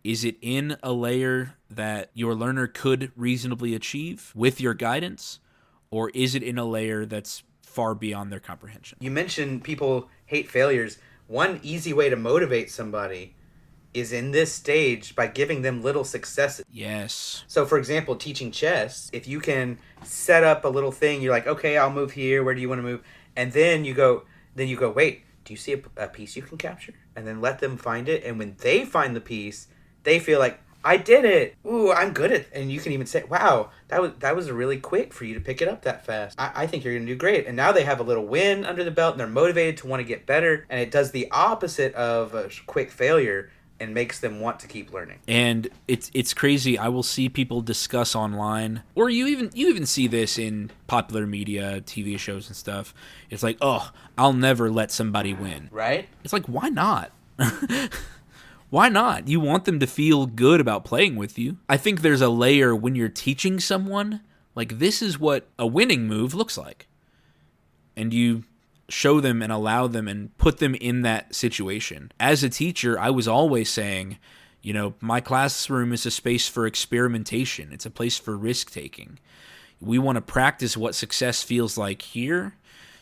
Is it in a layer that your learner could reasonably achieve with your guidance? Or is it in a layer that's far beyond their comprehension? You mentioned people hate failures. One easy way to motivate somebody is in this stage by giving them little successes. Yes. So, for example, teaching chess, if you can set up a little thing, you're like, okay, I'll move here. Where do you want to move? And then you go, wait, do you see a piece you can capture? And then let them find it. And when they find the piece, they feel like, I did it. Ooh, I'm good at it. And you can even say, wow, that was really quick for you to pick it up that fast. I think you're going to do great. And now they have a little win under the belt, and they're motivated to want to get better. And it does the opposite of a quick failure and makes them want to keep learning. And it's crazy. I will see people discuss online, or you even see this in popular media, TV shows and stuff. It's like, oh, I'll never let somebody win. Right? It's like, why not? Why not? You want them to feel good about playing with you. I think there's a layer when you're teaching someone, like, this is what a winning move looks like. And you show them and allow them and put them in that situation. As a teacher, I was always saying, my classroom is a space for experimentation. It's a place for risk-taking. We want to practice what success feels like here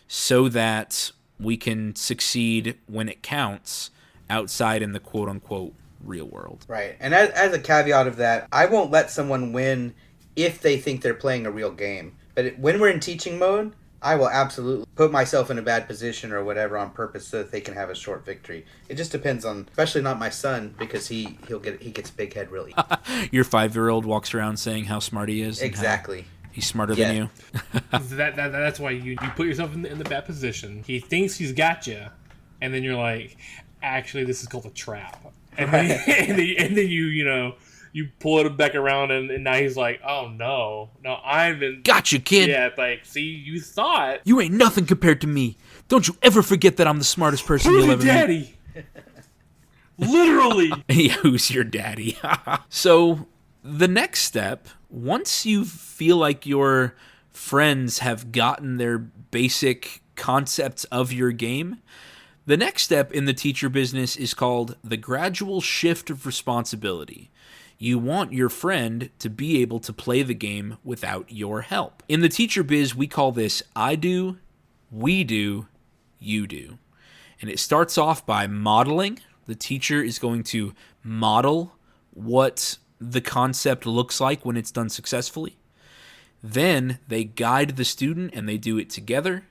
so that we can succeed when it counts outside in the quote-unquote real world. Right. And as a caveat of that, I won't let someone win if they think they're playing a real game. But when we're in teaching mode, I will absolutely put myself in a bad position or whatever on purpose so that they can have a short victory. It just depends on, especially not my son, because he gets big head really. Your 5-year-old walks around saying how smart he is. Exactly. He's smarter Yeah. than you. That's why you put yourself in the bad position. He thinks he's got you, and then you're like, actually, this is called a trap. And then, and then you pull it back around, and now he's like, oh no, I've been Gotcha, kid. Yeah, like, see, you thought You ain't nothing compared to me. Don't you ever forget that I'm the smartest person who's you'll your ever meet. daddy? Literally. Yeah, who's your daddy? So, the next step, once you feel like your friends have gotten their basic concepts of your game, the next step in the teacher business is called the gradual shift of responsibility. You want your friend to be able to play the game without your help. In the teacher biz, we call this I do, we do, you do. And it starts off by modeling. The teacher is going to model what the concept looks like when it's done successfully. Then they guide the student and they do it together.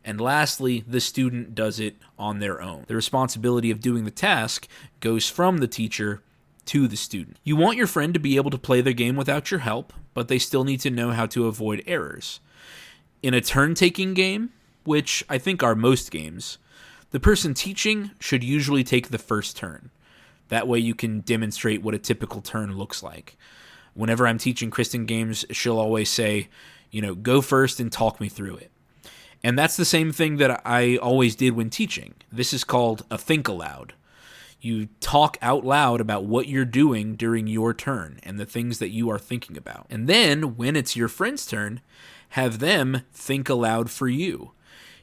And lastly, the student does it on their own. The responsibility of doing the task goes from the teacher to the student. You want your friend to be able to play their game without your help, but they still need to know how to avoid errors. In a turn-taking game, which I think are most games, the person teaching should usually take the first turn. That way you can demonstrate what a typical turn looks like. Whenever I'm teaching Kristen games, she'll always say, go first and talk me through it. And that's the same thing that I always did when teaching. This is called a think aloud. You talk out loud about what you're doing during your turn and the things that you are thinking about. And then, when it's your friend's turn, have them think aloud for you.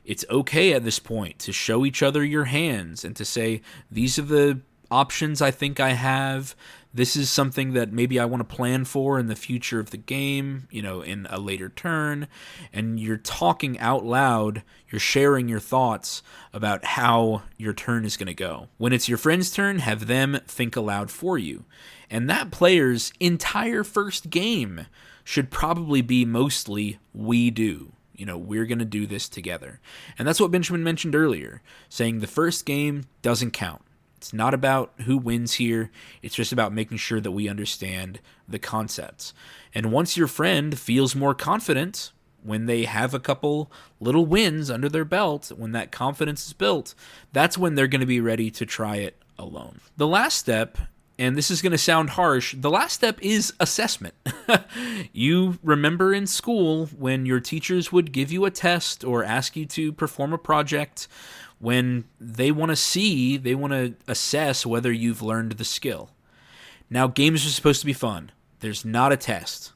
It's okay at this point to show each other your hands and to say, these are the options I think I have. This is something that maybe I want to plan for in the future of the game, in a later turn. And you're talking out loud, you're sharing your thoughts about how your turn is going to go. When it's your friend's turn, have them think aloud for you. And that player's entire first game should probably be mostly we do. We're going to do this together. And that's what Benjamin mentioned earlier, saying the first game doesn't count. It's not about who wins here. It's just about making sure that we understand the concepts. And once your friend feels more confident, when they have a couple little wins under their belt, when that confidence is built, that's when they're going to be ready to try it alone. The last step, and this is going to sound harsh, the last step is assessment. You remember in school when your teachers would give you a test or ask you to perform a project, when they want to assess whether you've learned the skill. Now, games are supposed to be fun. There's not a test.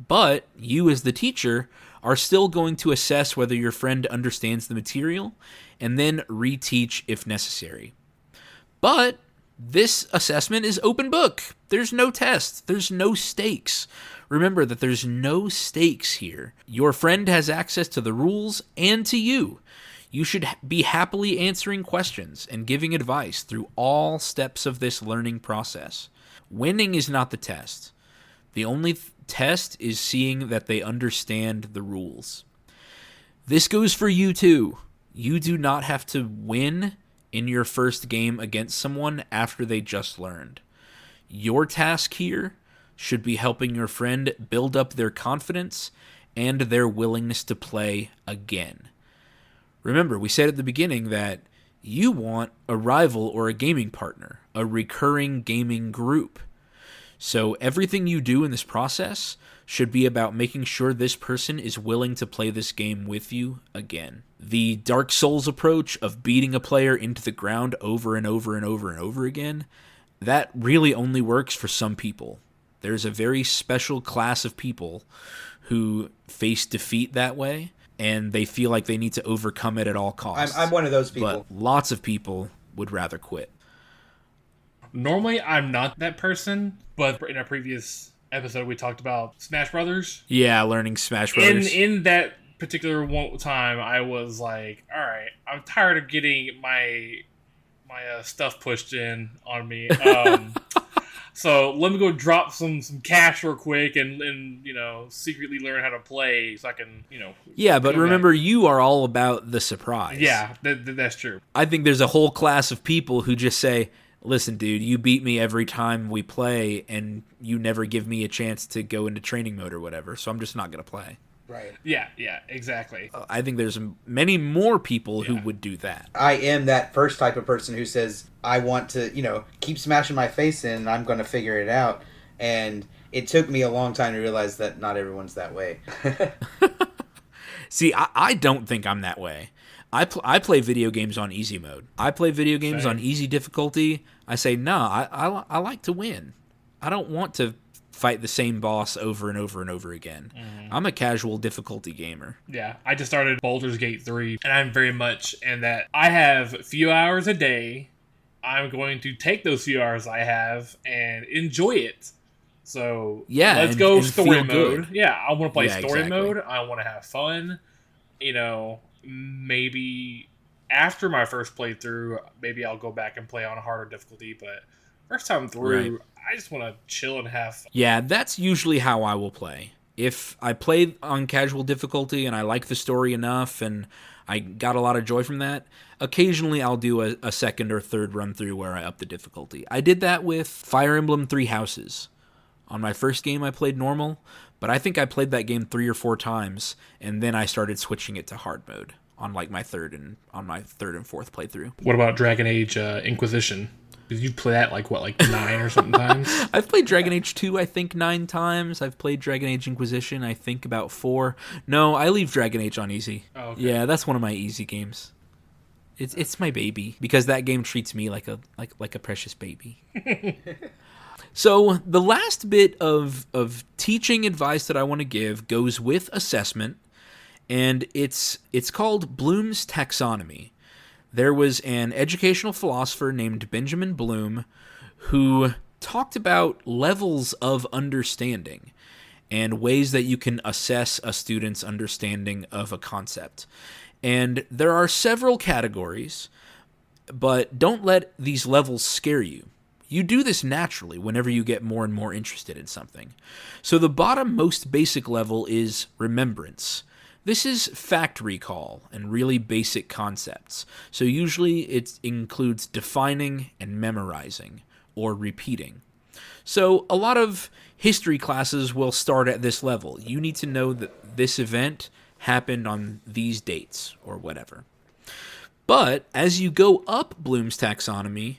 But you as the teacher are still going to assess whether your friend understands the material and then reteach if necessary. But this assessment is open book. There's no test. There's no stakes. Remember that there's no stakes here. Your friend has access to the rules and to you. You should be happily answering questions and giving advice through all steps of this learning process. Winning is not the test. The only test is seeing that they understand the rules. This goes for you too. You do not have to win in your first game against someone after they just learned. Your task here should be helping your friend build up their confidence and their willingness to play again. Remember, we said at the beginning that you want a rival or a gaming partner, a recurring gaming group. So everything you do in this process should be about making sure this person is willing to play this game with you again. The Dark Souls approach of beating a player into the ground over and over and over and over again, that really only works for some people. There's a very special class of people who face defeat that way, and they feel like they need to overcome it at all costs. I'm one of those people. But lots of people would rather quit. Normally, I'm not that person, but in a previous episode, we talked about Smash Brothers. Yeah, learning Smash Brothers. In that particular time, I was like, all right, I'm tired of getting my stuff pushed in on me. So let me go drop some cash real quick and secretly learn how to play so I can Yeah, but remember, you are all about the surprise. Yeah, that's true. I think there's a whole class of people who just say, listen, dude, you beat me every time we play, and you never give me a chance to go into training mode or whatever, so I'm just not going to play. Right. Yeah, exactly. I think there's many more people who Yeah. would do that. I am that first type of person who says, I want to, keep smashing my face in and I'm going to figure it out. And it took me a long time to realize that not everyone's that way. See, I don't think I'm that way. I play video games on easy mode. I play video games on easy difficulty. I say, nah, I like to win. I don't want to fight the same boss over and over and over again. I'm a casual difficulty gamer. Yeah, I just started Baldur's Gate 3, and I'm very much in that I have a few hours a day. I'm going to take those few hours I have and enjoy it. So let's go story mode. Yeah, I want to play story mode. I want to have fun. Maybe after my first playthrough, maybe I'll go back and play on a harder difficulty, but first time through, I just want to chill and have fun. Yeah, that's usually how I will play. If I play on casual difficulty and I like the story enough and I got a lot of joy from that, occasionally I'll do a second or third run through where I up the difficulty. I did that with Fire Emblem Three Houses. On my first game I played normal, but I think I played that game 3 or 4 times, and then I started switching it to hard mode on my third and fourth playthrough. What about Dragon Age Inquisition? Did you play that 9 or something times? I've played Dragon Age 2, I think, 9 times. I've played Dragon Age Inquisition, I think, about 4. No, I leave Dragon Age on easy. Oh, okay. Yeah, that's one of my easy games. It's my baby, because that game treats me like a precious baby. So the last bit of teaching advice that I want to give goes with assessment, and it's called Bloom's taxonomy. There was an educational philosopher named Benjamin Bloom who talked about levels of understanding and ways that you can assess a student's understanding of a concept. And there are several categories, but don't let these levels scare you. You do this naturally whenever you get more and more interested in something. So the bottom most basic level is remembrance. This is fact recall and really basic concepts. So usually it includes defining and memorizing or repeating. So a lot of history classes will start at this level. You need to know that this event happened on these dates or whatever. But as you go up Bloom's taxonomy,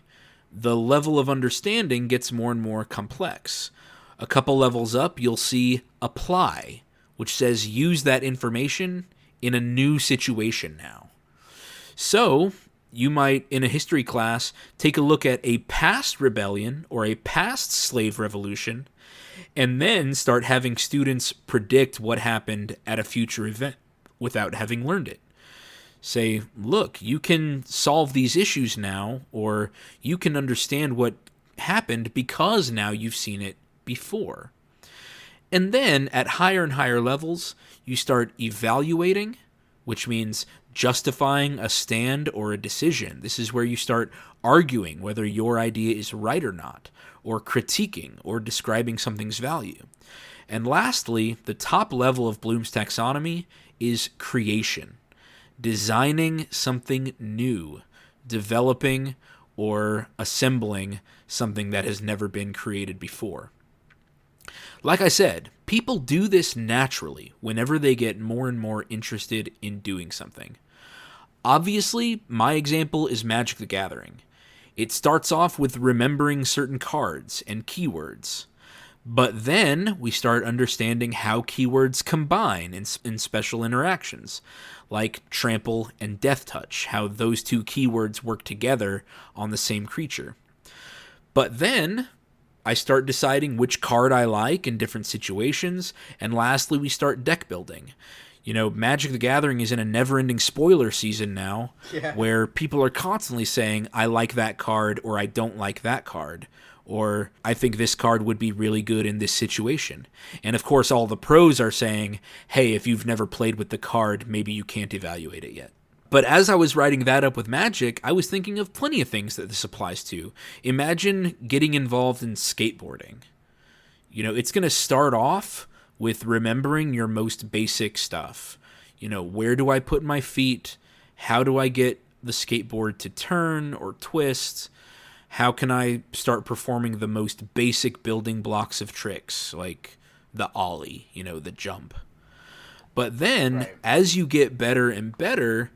the level of understanding gets more and more complex. A couple levels up, you'll see apply, which says use that information in a new situation now. So, you might, in a history class, take a look at a past rebellion or a past slave revolution, and then start having students predict what happened at a future event without having learned it. Say, look, you can solve these issues now, or you can understand what happened because now you've seen it before. And then, at higher and higher levels, you start evaluating, which means justifying a stand or a decision. This is where you start arguing whether your idea is right or not, or critiquing or describing something's value. And lastly, the top level of Bloom's taxonomy is creation. Designing something new, developing or assembling something that has never been created before. Like I said, people do this naturally whenever they get more and more interested in doing something. Obviously, my example is Magic the Gathering. It starts off with remembering certain cards and keywords. But then we start understanding how keywords combine in special interactions, like Trample and Death Touch, how those two keywords work together on the same creature. But then I start deciding which card I like in different situations, and lastly we start deck building. You know, Magic the Gathering is in a never-ending spoiler season now, where people are constantly saying, I like that card, or I don't like that card. Or, I think this card would be really good in this situation. And of course, all the pros are saying, hey, if you've never played with the card, maybe you can't evaluate it yet. But as I was writing that up with Magic, I was thinking of plenty of things that this applies to. Imagine getting involved in skateboarding. You know, it's going to start off with remembering your most basic stuff. You know, where do I put my feet? How do I get the skateboard to turn or twist? how can I start performing the most basic building blocks of tricks, like the ollie, the jump. But then, Right. as you get better and better,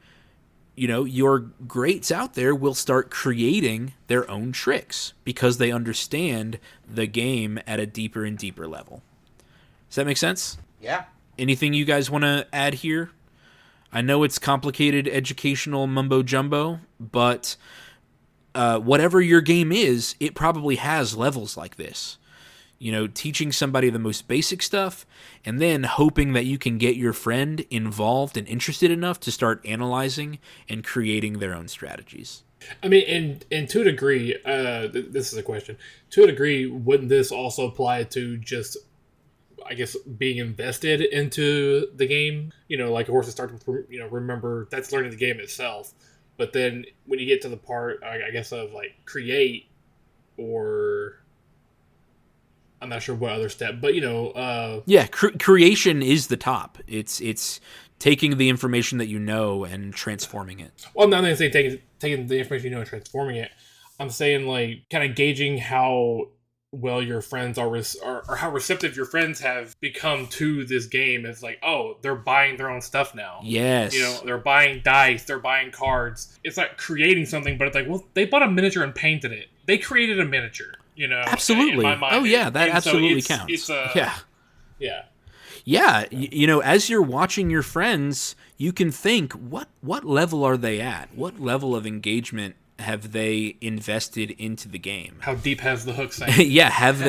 your greats out there will start creating their own tricks because they understand the game at a deeper and deeper level. Does that make sense? Yeah. Anything you guys want to add here? I know it's complicated educational mumbo jumbo, but whatever your game is, it probably has levels like this. Teaching somebody the most basic stuff, and then hoping that you can get your friend involved and interested enough to start analyzing and creating their own strategies. I mean, and to a degree, this is a question. To a degree, wouldn't this also apply to just, I guess, being invested into the game? Like, of course, it starts with, remember, that's learning the game itself. But then when you get to the part, I guess, of, like, create, or I'm not sure what other step, but, creation is the top. It's taking the information that you know and transforming it. Well, I'm not going to say taking the information you know and transforming it. I'm saying, like, kind of gauging how well your friends are or how receptive your friends have become to this game. It's like, oh, they're buying their own stuff now. Yes. They're buying dice, they're buying cards. It's like creating something, but it's like, well, they bought a miniature and painted it. They created a miniature, Absolutely. in my mind. Oh, yeah, that absolutely so counts. Yeah. Yeah, as you're watching your friends, you can think, what level are they at? What level of engagement have they invested into the game? How deep has the hook sank? Yeah, have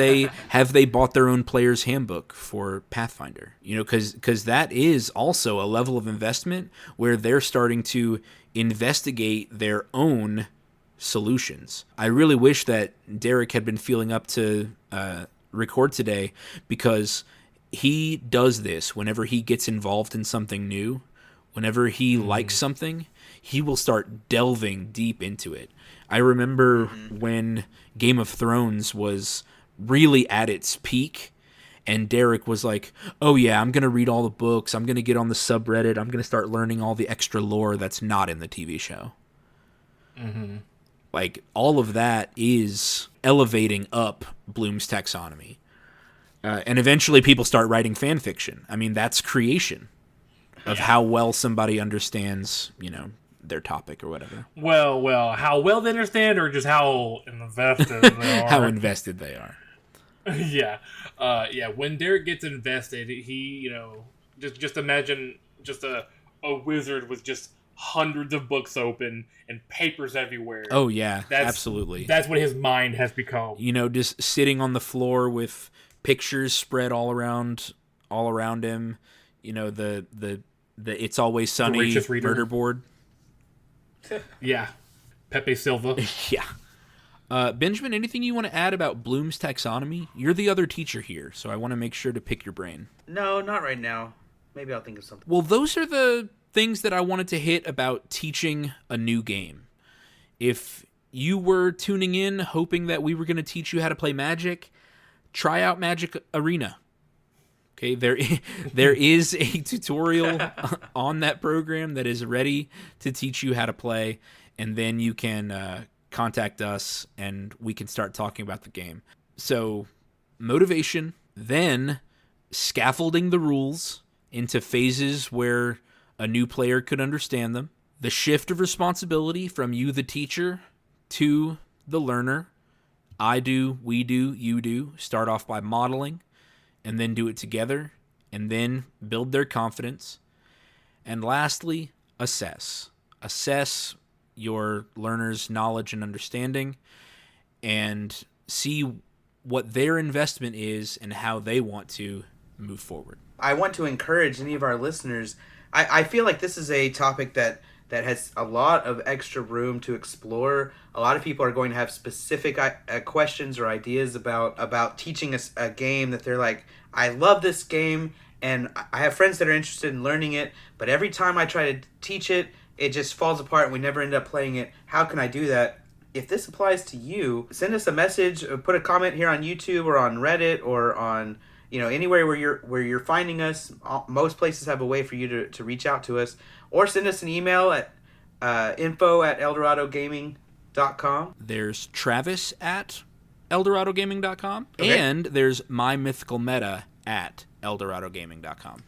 they bought their own player's handbook for Pathfinder? Because that is also a level of investment where they're starting to investigate their own solutions. I really wish that Derek had been feeling up to record today, because he does this whenever he gets involved in something new. Whenever he likes something, he will start delving deep into it. I remember when Game of Thrones was really at its peak, and Derek was like, oh yeah, I'm going to read all the books, I'm going to get on the subreddit, I'm going to start learning all the extra lore that's not in the TV show. Mm-hmm. Like, all of that is elevating up Bloom's taxonomy. And eventually people start writing fan fiction. I mean, that's creation of how well somebody understands, their topic or whatever. Well, how well they understand, or just how invested they are? How invested they are. Yeah. When Derek gets invested, he, just imagine just a wizard with just hundreds of books open and papers everywhere. Oh, yeah, absolutely. That's what his mind has become. Just sitting on the floor with pictures spread all around him. The It's Always Sunny murder board. Yeah. Pepe Silva. Yeah. Benjamin, anything you want to add about Bloom's taxonomy? You're the other teacher here, so I want to make sure to pick your brain. No, not right now. Maybe I'll think of something. Well, those are the things that I wanted to hit about teaching a new game. If you were tuning in hoping that we were going to teach you how to play Magic, try out Magic Arena. Okay, there is a tutorial on that program that is ready to teach you how to play, and then you can contact us and we can start talking about the game. So, motivation, then scaffolding the rules into phases where a new player could understand them. The shift of responsibility from you, the teacher, to the learner. I do, we do, you do. Start off by modeling, and then do it together, and then build their confidence. And lastly, assess. Assess your learner's knowledge and understanding, and see what their investment is and how they want to move forward. I want to encourage any of our listeners. I feel like this is a topic that has a lot of extra room to explore. A lot of people are going to have specific questions or ideas about teaching a game that they're like, I love this game, and I have friends that are interested in learning it, but every time I try to teach it, it just falls apart and we never end up playing it. How can I do that? If this applies to you, send us a message, or put a comment here on YouTube or on Reddit or on anywhere where you're finding us. Most places have a way for you to reach out to us, or send us an email at info@eldoradogaming.com eldoradogaming.com. There's Travis at eldoradogaming.com. Okay. And there's mymythicalmeta at eldoradogaming.com.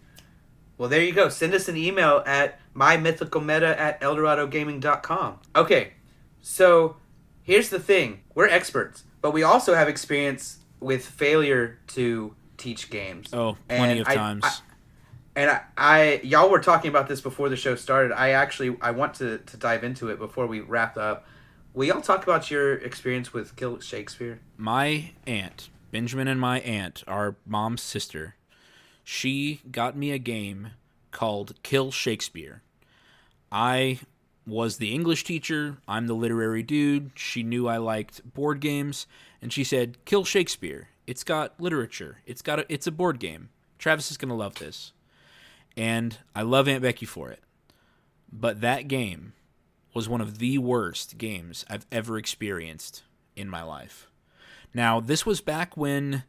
Well, there you go. Send us an email at mymythicalmeta@eldoradogaming.com. Okay, so here's the thing. We're experts, but we also have experience with failure to teach games. Oh, plenty of times. Y'all were talking about this before the show started. I want to dive into it before we wrap up. Will y'all talk about your experience with Kill Shakespeare? My aunt, Benjamin and my aunt, our mom's sister, she got me a game called Kill Shakespeare. I was the English teacher. I'm the literary dude. She knew I liked board games, and she said, Kill Shakespeare. It's got literature. It's a board game. Travis is going to love this. And I love Aunt Becky for it. But that game was one of the worst games I've ever experienced in my life. Now, this was back when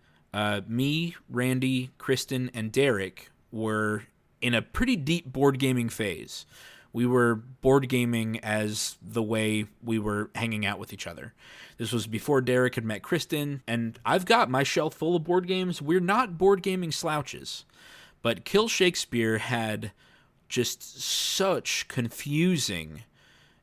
me, Randy, Kristen, and Derek were in a pretty deep board gaming phase. We were board gaming as the way we were hanging out with each other. This was before Derek had met Kristen, and I've got my shelf full of board games. We're not board gaming slouches. But Kill Shakespeare had just such confusing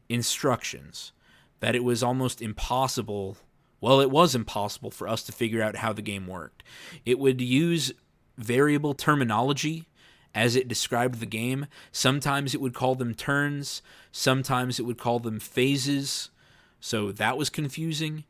instructions that it was almost impossible. Well, it was impossible for us to figure out how the game worked. It would use variable terminology as it described the game. Sometimes it would call them turns. Sometimes it would call them phases. So that was confusing.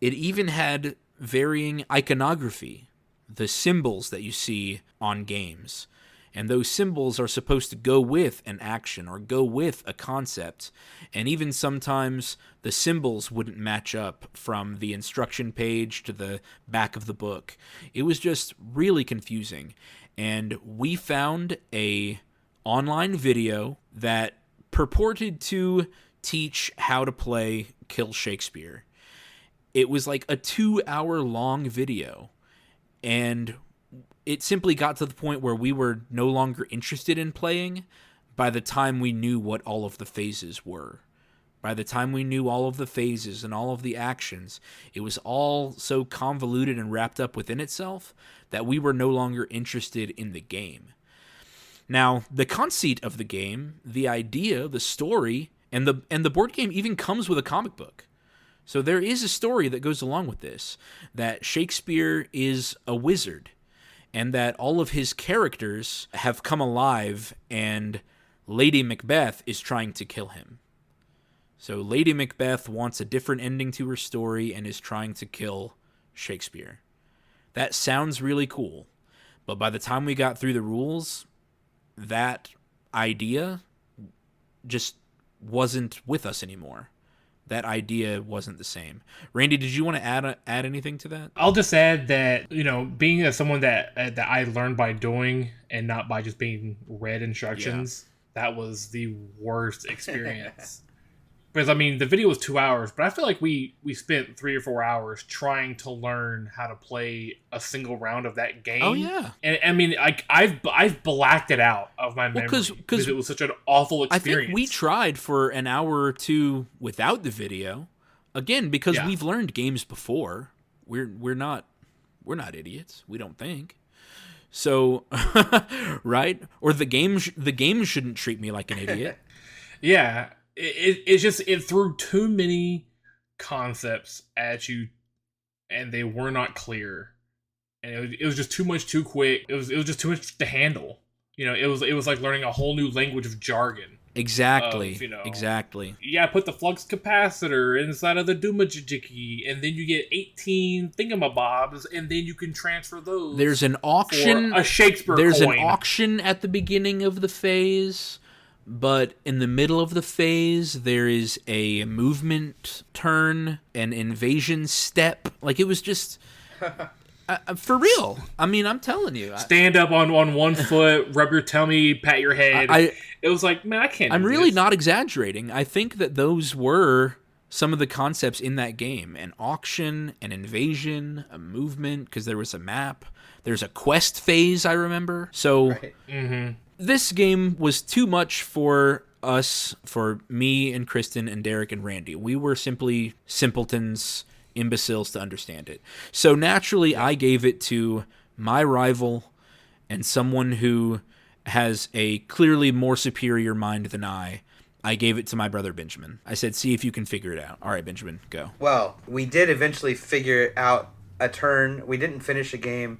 It even had varying iconography, the symbols that you see on games. And those symbols are supposed to go with an action or go with a concept. And even sometimes the symbols wouldn't match up from the instruction page to the back of the book. It was just really confusing. And we found a online video that purported to teach how to play Kill Shakespeare. It was like a 2-hour-long video. And it simply got to the point where we were no longer interested in playing by the time we knew what all of the phases were. By the time we knew all of the phases and all of the actions, it was all so convoluted and wrapped up within itself that we were no longer interested in the game. Now, the conceit of the game, the idea, the story, and the board game even comes with a comic book. So there is a story that goes along with this, that Shakespeare is a wizard, and that all of his characters have come alive, and Lady Macbeth is trying to kill him. So Lady Macbeth wants a different ending to her story and is trying to kill Shakespeare. That sounds really cool, but by the time we got through the rules, that idea just wasn't with us anymore. That idea wasn't the same. Randy, did you want to add anything to that? I'll just add that, being as someone that I learned by doing and not by just being read instructions, that was the worst experience. Because, the video was 2 hours, but I feel like we spent 3 or 4 hours trying to learn how to play a single round of that game. Oh, yeah. And, I've blacked it out of my memory because it was such an awful experience. I think we tried for an hour or two without the video. Again, because we've learned games before. We're not idiots. We don't think. So, right? Or the game shouldn't treat me like an idiot. Yeah. It threw too many concepts at you, and they were not clear, and it was just too much too quick. It was just too much to handle. It was like learning a whole new language of jargon. Exactly. Exactly. Yeah, put the flux capacitor inside of the Doomajiki, and then you get 18 thingamabobs, and then you can transfer those. There's an auction. For a Shakespeare There's coin. An auction at the beginning of the phase. But in the middle of the phase, there is a movement turn, an invasion step. Like, it was just... for real. I'm telling you. Stand up on one foot, rub your tummy, pat your head. It was like, man, I can't I'm do really this. not exaggerating. I think that those were some of the concepts in that game. An auction, an invasion, a movement, because there was a map. There's a quest phase, I remember. So... Right. Mm-hmm. This game was too much for us, for me and Kristen and Derek and Randy. We were simply simpletons, imbeciles to understand it. So naturally, I gave it to my rival and someone who has a clearly more superior mind than I. I gave it to my brother Benjamin. I said, see if you can figure it out. All right, Benjamin, go. Well, we did eventually figure out a turn. We didn't finish a game.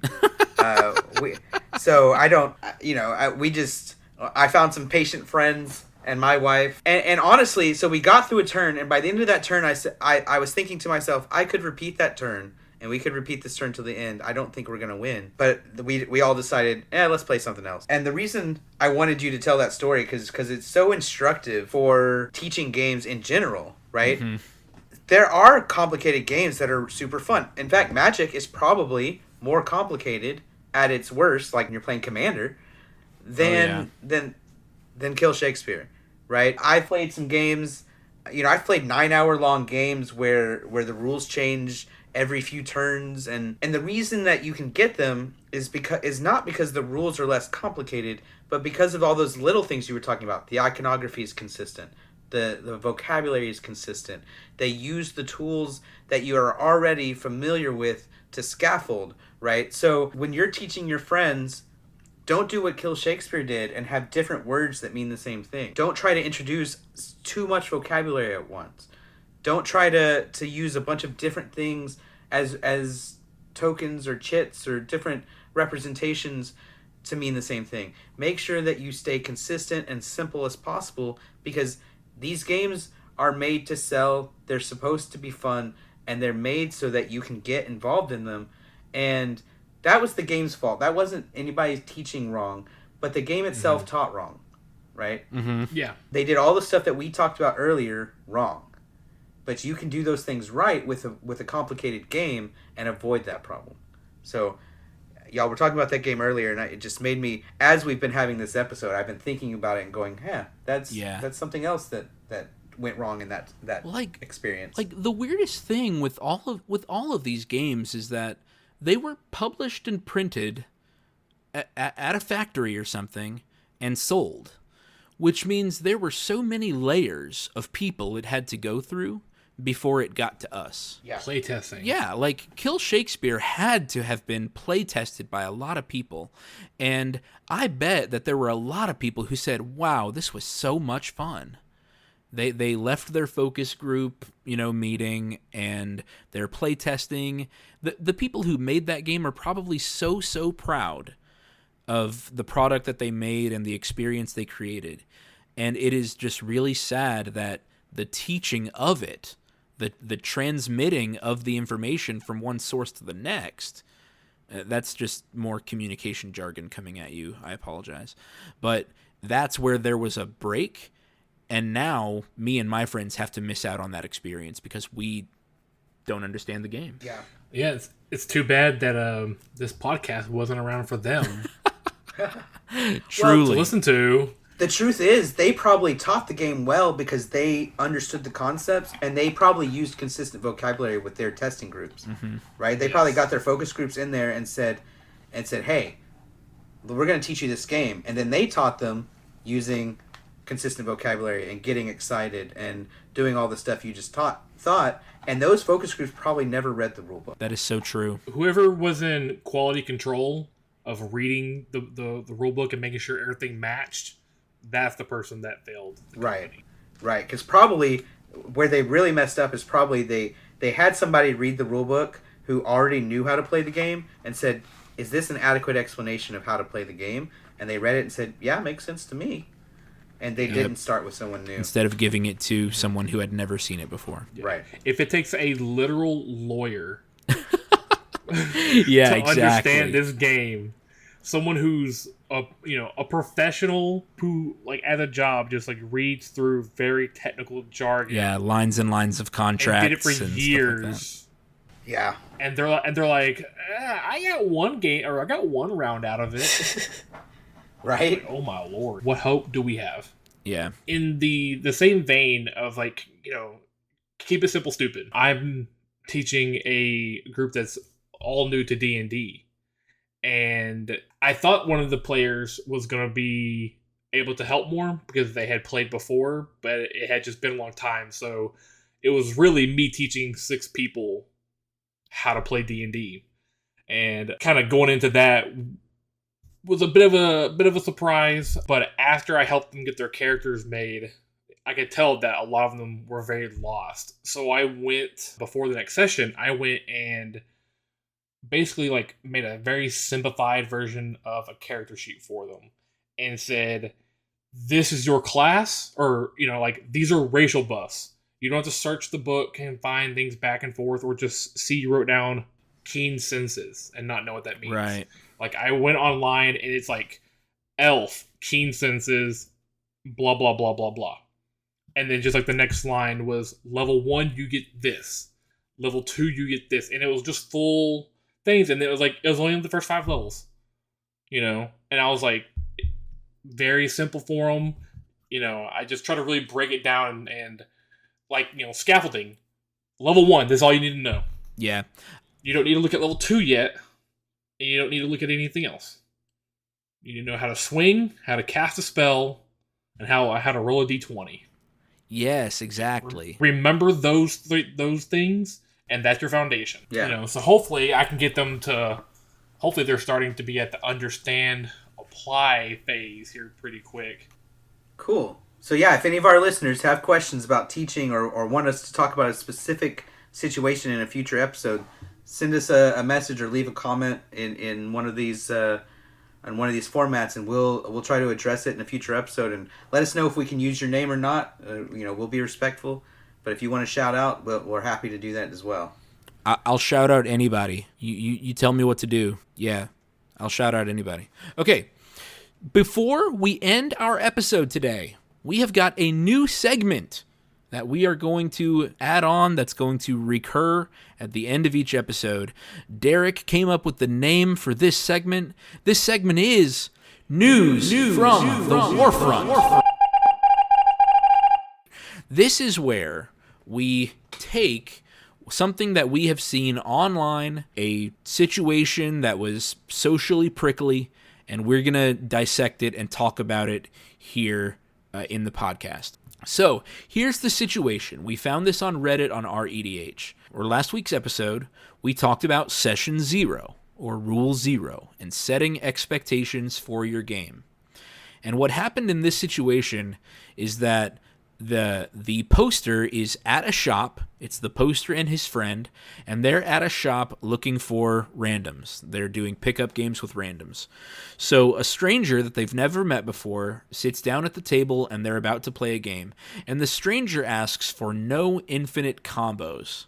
So I don't, I found some patient friends and my wife. And honestly, so we got through a turn, and by the end of that turn, I was thinking to myself, I could repeat that turn, and we could repeat this turn till the end. I don't think we're going to win. But we all decided, let's play something else. And the reason I wanted you to tell that story, because it's so instructive for teaching games in general, right? Mm-hmm. There are complicated games that are super fun. In fact, Magic is probably more complicated at its worst, like when you're playing Commander, than Kill Shakespeare, right? I've played some games, I've played 9-hour long games where the rules change every few turns, and the reason that you can get them is not because the rules are less complicated, but because of all those little things you were talking about. The iconography is consistent. The vocabulary is consistent. They use the tools that you are already familiar with to scaffold, right? So when you're teaching your friends, don't do what Kill Shakespeare did and have different words that mean the same thing. Don't try to introduce too much vocabulary at once. Don't try to use a bunch of different things as tokens or chits or different representations to mean the same thing. Make sure that you stay consistent and simple as possible, because these games are made to sell. They're supposed to be fun, and they're made so that you can get involved in them. And that was the game's fault. That wasn't anybody's teaching wrong, but the game itself taught wrong, right? Mm-hmm. Yeah. They did all the stuff that we talked about earlier wrong. But you can do those things right with a complicated game and avoid that problem. So, y'all were talking about that game earlier, and it just made me, as we've been having this episode, I've been thinking about it and going, that's something else that went wrong in that experience. Like, the weirdest thing with all of these games is that they were published and printed at a factory or something and sold, which means there were so many layers of people it had to go through before it got to us. Yeah. Playtesting. Yeah, like Kill Shakespeare had to have been playtested by a lot of people, and I bet that there were a lot of people who said, wow, this was so much fun. They left their focus group, meeting, and they're playtesting. The people who made that game are probably so proud of the product that they made and the experience they created. And it is just really sad that the teaching of it, the transmitting of the information from one source to the next, that's just more communication jargon coming at you. I apologize. But that's where there was a break. And now me and my friends have to miss out on that experience because we don't understand the game. Yeah. Yeah, it's too bad that this podcast wasn't around for them. Truly. To listen to. The truth is, they probably taught the game well because they understood the concepts, and they probably used consistent vocabulary with their testing groups, right? They probably got their focus groups in there and said, hey, we're going to teach you this game. And then they taught them using consistent vocabulary and getting excited and doing all the stuff you just thought. And those focus groups probably never read the rulebook. That is so true. Whoever was in quality control of reading the rule book and making sure everything matched, that's the person that failed. Right. Because probably where they really messed up is probably they had somebody read the rule book who already knew how to play the game and said, is this an adequate explanation of how to play the game? And they read it and said, yeah, it makes sense to me. And they didn't start with someone new. Instead of giving it to someone who had never seen it before. Yeah. Right. If it takes a literal lawyer to understand this game, someone who's a professional who at a job just reads through very technical jargon. Yeah, lines and lines of contracts. And did it for years. Yeah. And they're like, I got one game, or I got one round out of it. Right? Oh my lord. What hope do we have? Yeah. In the same vein of keep it simple, stupid. I'm teaching a group that's all new to D&D. And I thought one of the players was going to be able to help more because they had played before, but it had just been a long time. So it was really me teaching 6 people how to play D&D. And kind of going into that was a bit of a surprise, but after I helped them get their characters made, I could tell that a lot of them were very lost. So I went, before the next session, I went and basically like made a very simplified version of a character sheet for them and said, this is your class, or, like, these are racial buffs. You don't have to search the book and find things back and forth, or just see you wrote down keen senses and not know what that means. Right. Like, I went online and it's like, elf, keen senses, blah, blah, blah, blah, blah. And then just like the next line was, level 1, you get this. Level 2, you get this. And it was just full things. And it was only the first 5 levels. And I was like, very simple for them. I just try to really break it down and like, scaffolding. Level 1, that's all you need to know. Yeah. You don't need to look at level 2 yet. And you don't need to look at anything else. You need to know how to swing, how to cast a spell, and how to roll a d20. Yes, exactly. Remember those things, and that's your foundation. Yeah. So hopefully I can get them to. Hopefully they're starting to be at the understand, apply phase here pretty quick. Cool. So yeah, if any of our listeners have questions about teaching or want us to talk about a specific situation in a future episode, send us a message or leave a comment in one of these on one of these formats, and we'll try to address it in a future episode. And let us know if we can use your name or not. We'll be respectful, but if you want to shout out, we're happy to do that as well. I'll shout out anybody. You tell me what to do. Yeah, I'll shout out anybody. Okay, before we end our episode today, we have got a new segment that we are going to add on that's going to recur at the end of each episode. Derek came up with the name for this segment. This segment is News from the Warfront. This is where we take something that we have seen online, a situation that was socially prickly, and we're going to dissect it and talk about it here in the podcast. So, here's the situation. We found this on Reddit on our EDH. Or last week's episode, we talked about Session 0, or Rule 0, and setting expectations for your game. And what happened in this situation is that the poster is at a shop. It's the poster and his friend, and they're at a shop looking for randoms. They're doing pickup games with randoms. So a stranger that they've never met before sits down at the table, and they're about to play a game. And the stranger asks for no infinite combos.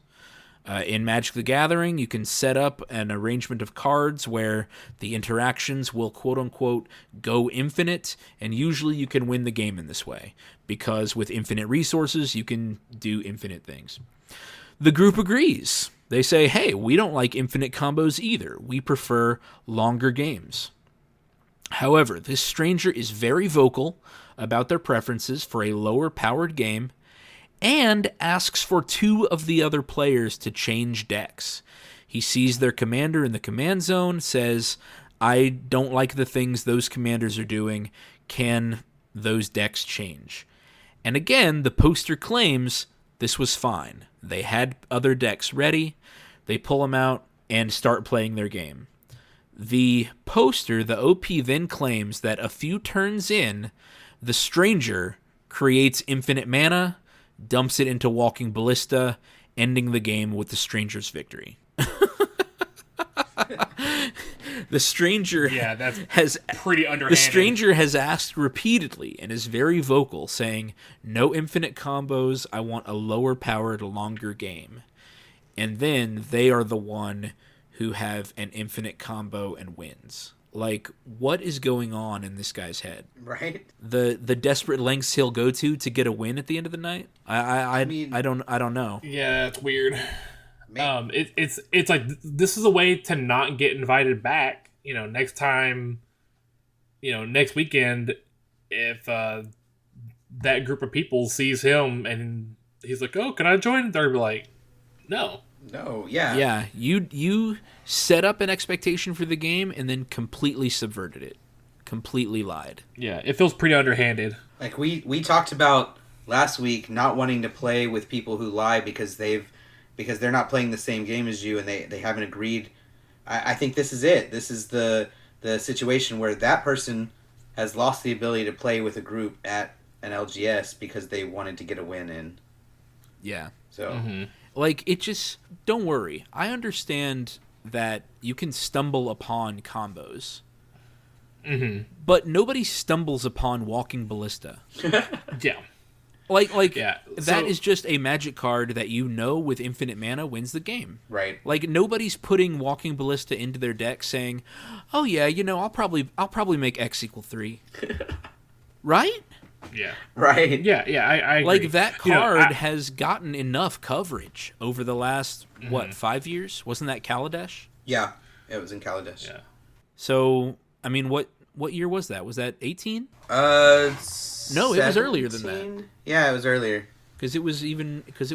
In Magic the Gathering, you can set up an arrangement of cards where the interactions will quote-unquote go infinite, and usually you can win the game in this way, because with infinite resources, you can do infinite things. The group agrees. They say, hey, we don't like infinite combos either. We prefer longer games. However, this stranger is very vocal about their preferences for a lower-powered game, and asks for 2 of the other players to change decks. He sees their commander in the command zone, says, I don't like the things those commanders are doing. Can those decks change? And again, the poster claims this was fine. They had other decks ready. They pull them out and start playing their game. The poster, the OP, then claims that a few turns in, the stranger creates infinite mana, dumps it into Walking Ballista, ending the game with the stranger's victory. The stranger that's pretty underhanded. The stranger has asked repeatedly and is very vocal, saying, no infinite combos, I want a lower powered, longer game. And then they are the one who have an infinite combo and wins. Like, what is going on in this guy's head? Right. The desperate lengths he'll go to get a win at the end of the night. I don't know. Yeah, it's weird. It's like this is a way to not get invited back. Next time. Next weekend, if that group of people sees him and he's like, "Oh, can I join?" They're like, "No." No, yeah. Yeah, you set up an expectation for the game and then completely subverted it. completely lied. Yeah, it feels pretty underhanded. Like we talked about last week, not wanting to play with people who lie because they're not playing the same game as you and they haven't agreed. I think this is it. This is the situation where that person has lost the ability to play with a group at an LGS because they wanted to get a win in. Yeah. So, like, it just, don't worry. I understand that you can stumble upon combos. But nobody stumbles upon Walking Ballista. Yeah. Like Yeah. that is just a magic card that with infinite mana wins the game. right. Like, nobody's putting Walking Ballista into their deck saying, "Oh yeah, I'll probably make X equal 3." Right? Yeah. Right. Yeah, I agree. Like, that card has gotten enough coverage over the last 5 years? Wasn't that Kaladesh? Yeah. It was in Kaladesh. Yeah. So, I mean, what year was that? Was that 18? No, it was earlier than that. Yeah, it was earlier. Because it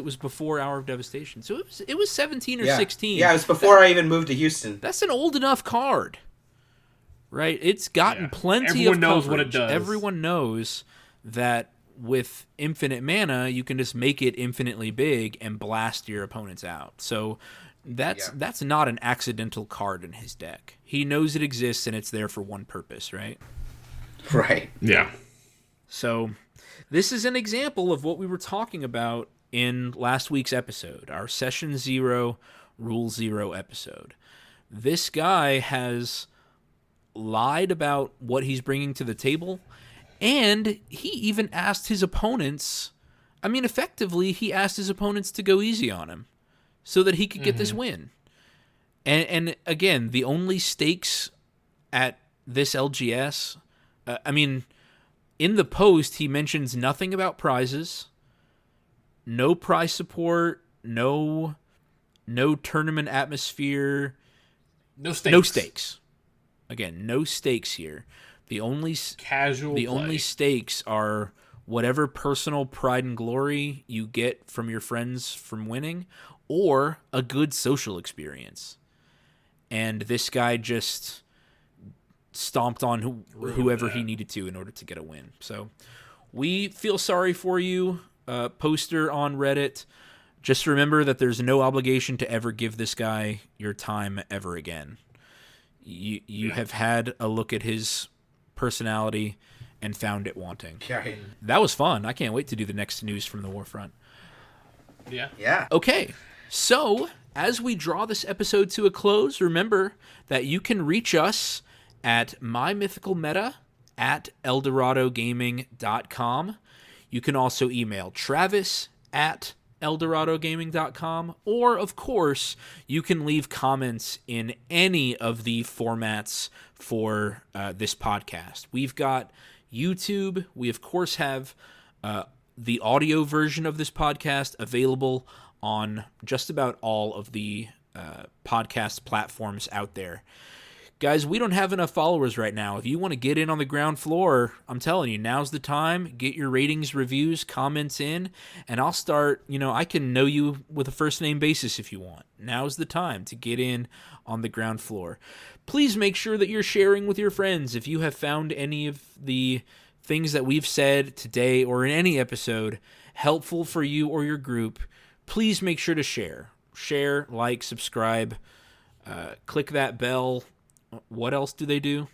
was before Hour of Devastation. So it was 17 or 16. Yeah, it was before I even moved to Houston. That's an old enough card, right? It's gotten plenty Everyone of knows coverage. what it does. Everyone knows that with infinite mana, you can just make it infinitely big and blast your opponents out. So that's not an accidental card in his deck. He knows it exists and it's there for one purpose, right? Right. Yeah. So this is an example of what we were talking about in last week's episode, our Session 0, Rule 0 episode. This guy has lied about what he's bringing to the table, and he even asked his opponents, effectively, he asked his opponents to go easy on him so that he could get this win. And again, the only stakes at this LGS, in the post, he mentions nothing about prizes, no prize support, no tournament atmosphere, No stakes. no stakes. Again, no stakes here. The only stakes are whatever personal pride and glory you get from your friends from winning, or a good social experience. And this guy just stomped on whoever he needed to in order to get a win. So we feel sorry for you, poster on Reddit. Just remember that there's no obligation to ever give this guy your time ever again. You have had a look at his personality and found it wanting. Right. That was fun. I can't wait to do the next news from the Warfront. Yeah. Yeah. Okay, so as we draw this episode to a close, remember that you can reach us at mymithalmeta@eldoradogaming.com. You can also email travis@eldoradogaming.com, or, of course, you can leave comments in any of the formats for this podcast. We've got YouTube. We, of course, have the audio version of this podcast available on just about all of the podcast platforms out there. Guys, we don't have enough followers right now. If you want to get in on the ground floor, I'm telling you, now's the time. Get your ratings, reviews, comments in, and I'll start, I can know you with a first name basis if you want. Now's the time to get in on the ground floor. Please make sure that you're sharing with your friends. If you have found any of the things that we've said today or in any episode helpful for you or your group, please make sure to share. Share, like, subscribe, click that bell. What else do they do?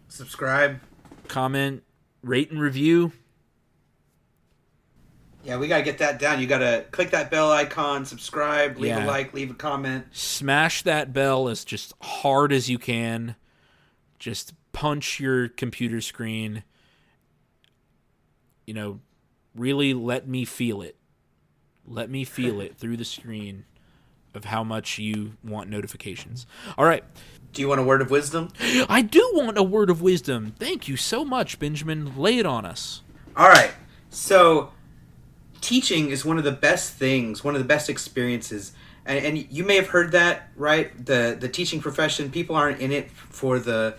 Subscribe. Comment, rate, and review. Yeah, we got to get that down. You got to click that bell icon, subscribe, leave Yeah. a like, leave a comment. Smash that bell as just hard as you can. Just punch your computer screen. Really let me feel it. Let me feel it through the screen of how much you want notifications. All right. Do you want a word of wisdom? I do want a word of wisdom. Thank you so much, Benjamin. Lay it on us. All right. So, teaching is one of the best things, one of the best experiences. And you may have heard that, right? The teaching profession, people aren't in it for the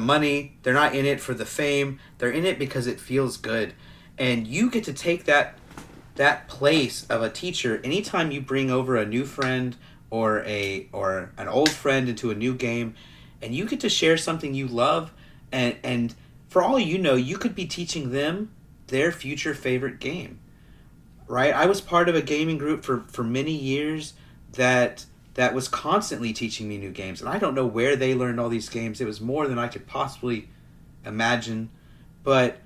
money. They're not in it for the fame. They're in it because it feels good. And you get to take that place of a teacher anytime you bring over a new friend or an old friend into a new game, and you get to share something you love, and for all you know, you could be teaching them their future favorite game, right? I was part of a gaming group for many years that was constantly teaching me new games, and I don't know where they learned all these games. It was more than I could possibly imagine, but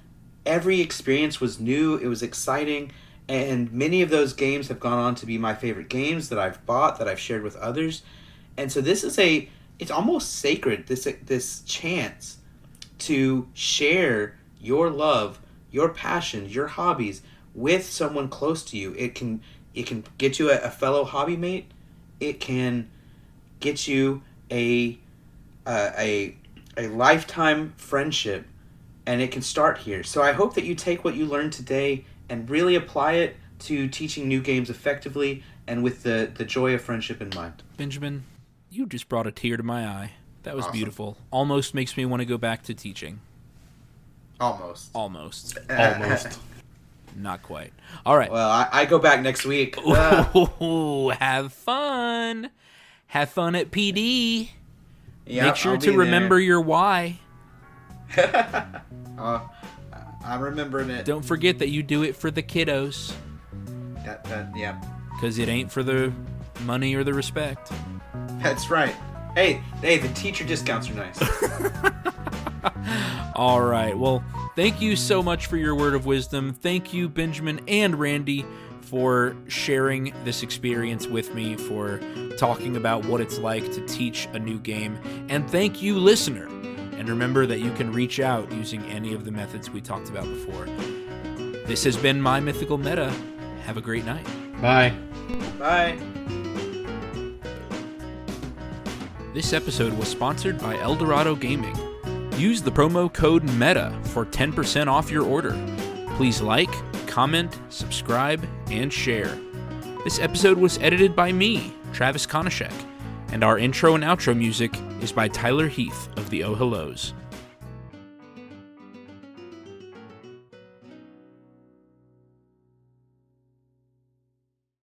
every experience was new. It was exciting, and many of those games have gone on to be my favorite games that I've bought, that I've shared with others. And so this is it's almost sacred, this chance to share your love, your passion, your hobbies with someone close to you. It can get you a fellow hobby mate. It can get you a lifetime friendship, and it can start here. So I hope that you take what you learned today and really apply it to teaching new games effectively and with the joy of friendship in mind. Benjamin, you just brought a tear to my eye. That was Awesome. Beautiful. Almost makes me want to go back to teaching. Almost. Almost. Not quite. All right. Well, I go back next week. Ooh, have fun. Have fun at PD. Yeah, Make sure I'll to be remember there. your why. I'm remembering it. Don't forget that you do it for the kiddos. Yeah. Because it ain't for the money or the respect. That's right. Hey, the teacher discounts are nice. All right. Well, thank you so much for your word of wisdom. Thank you, Benjamin and Randy, for sharing this experience with me, for talking about what it's like to teach a new game. And thank you, listener. And remember that you can reach out using any of the methods we talked about before. This has been My Mythical Meta. Have a great night. Bye. Bye. This episode was sponsored by Eldorado Gaming. Use the promo code META for 10% off your order. Please like, comment, subscribe, and share. This episode was edited by me, Travis Konishek, and our intro and outro music is by Tyler Heath of the Oh Hellos.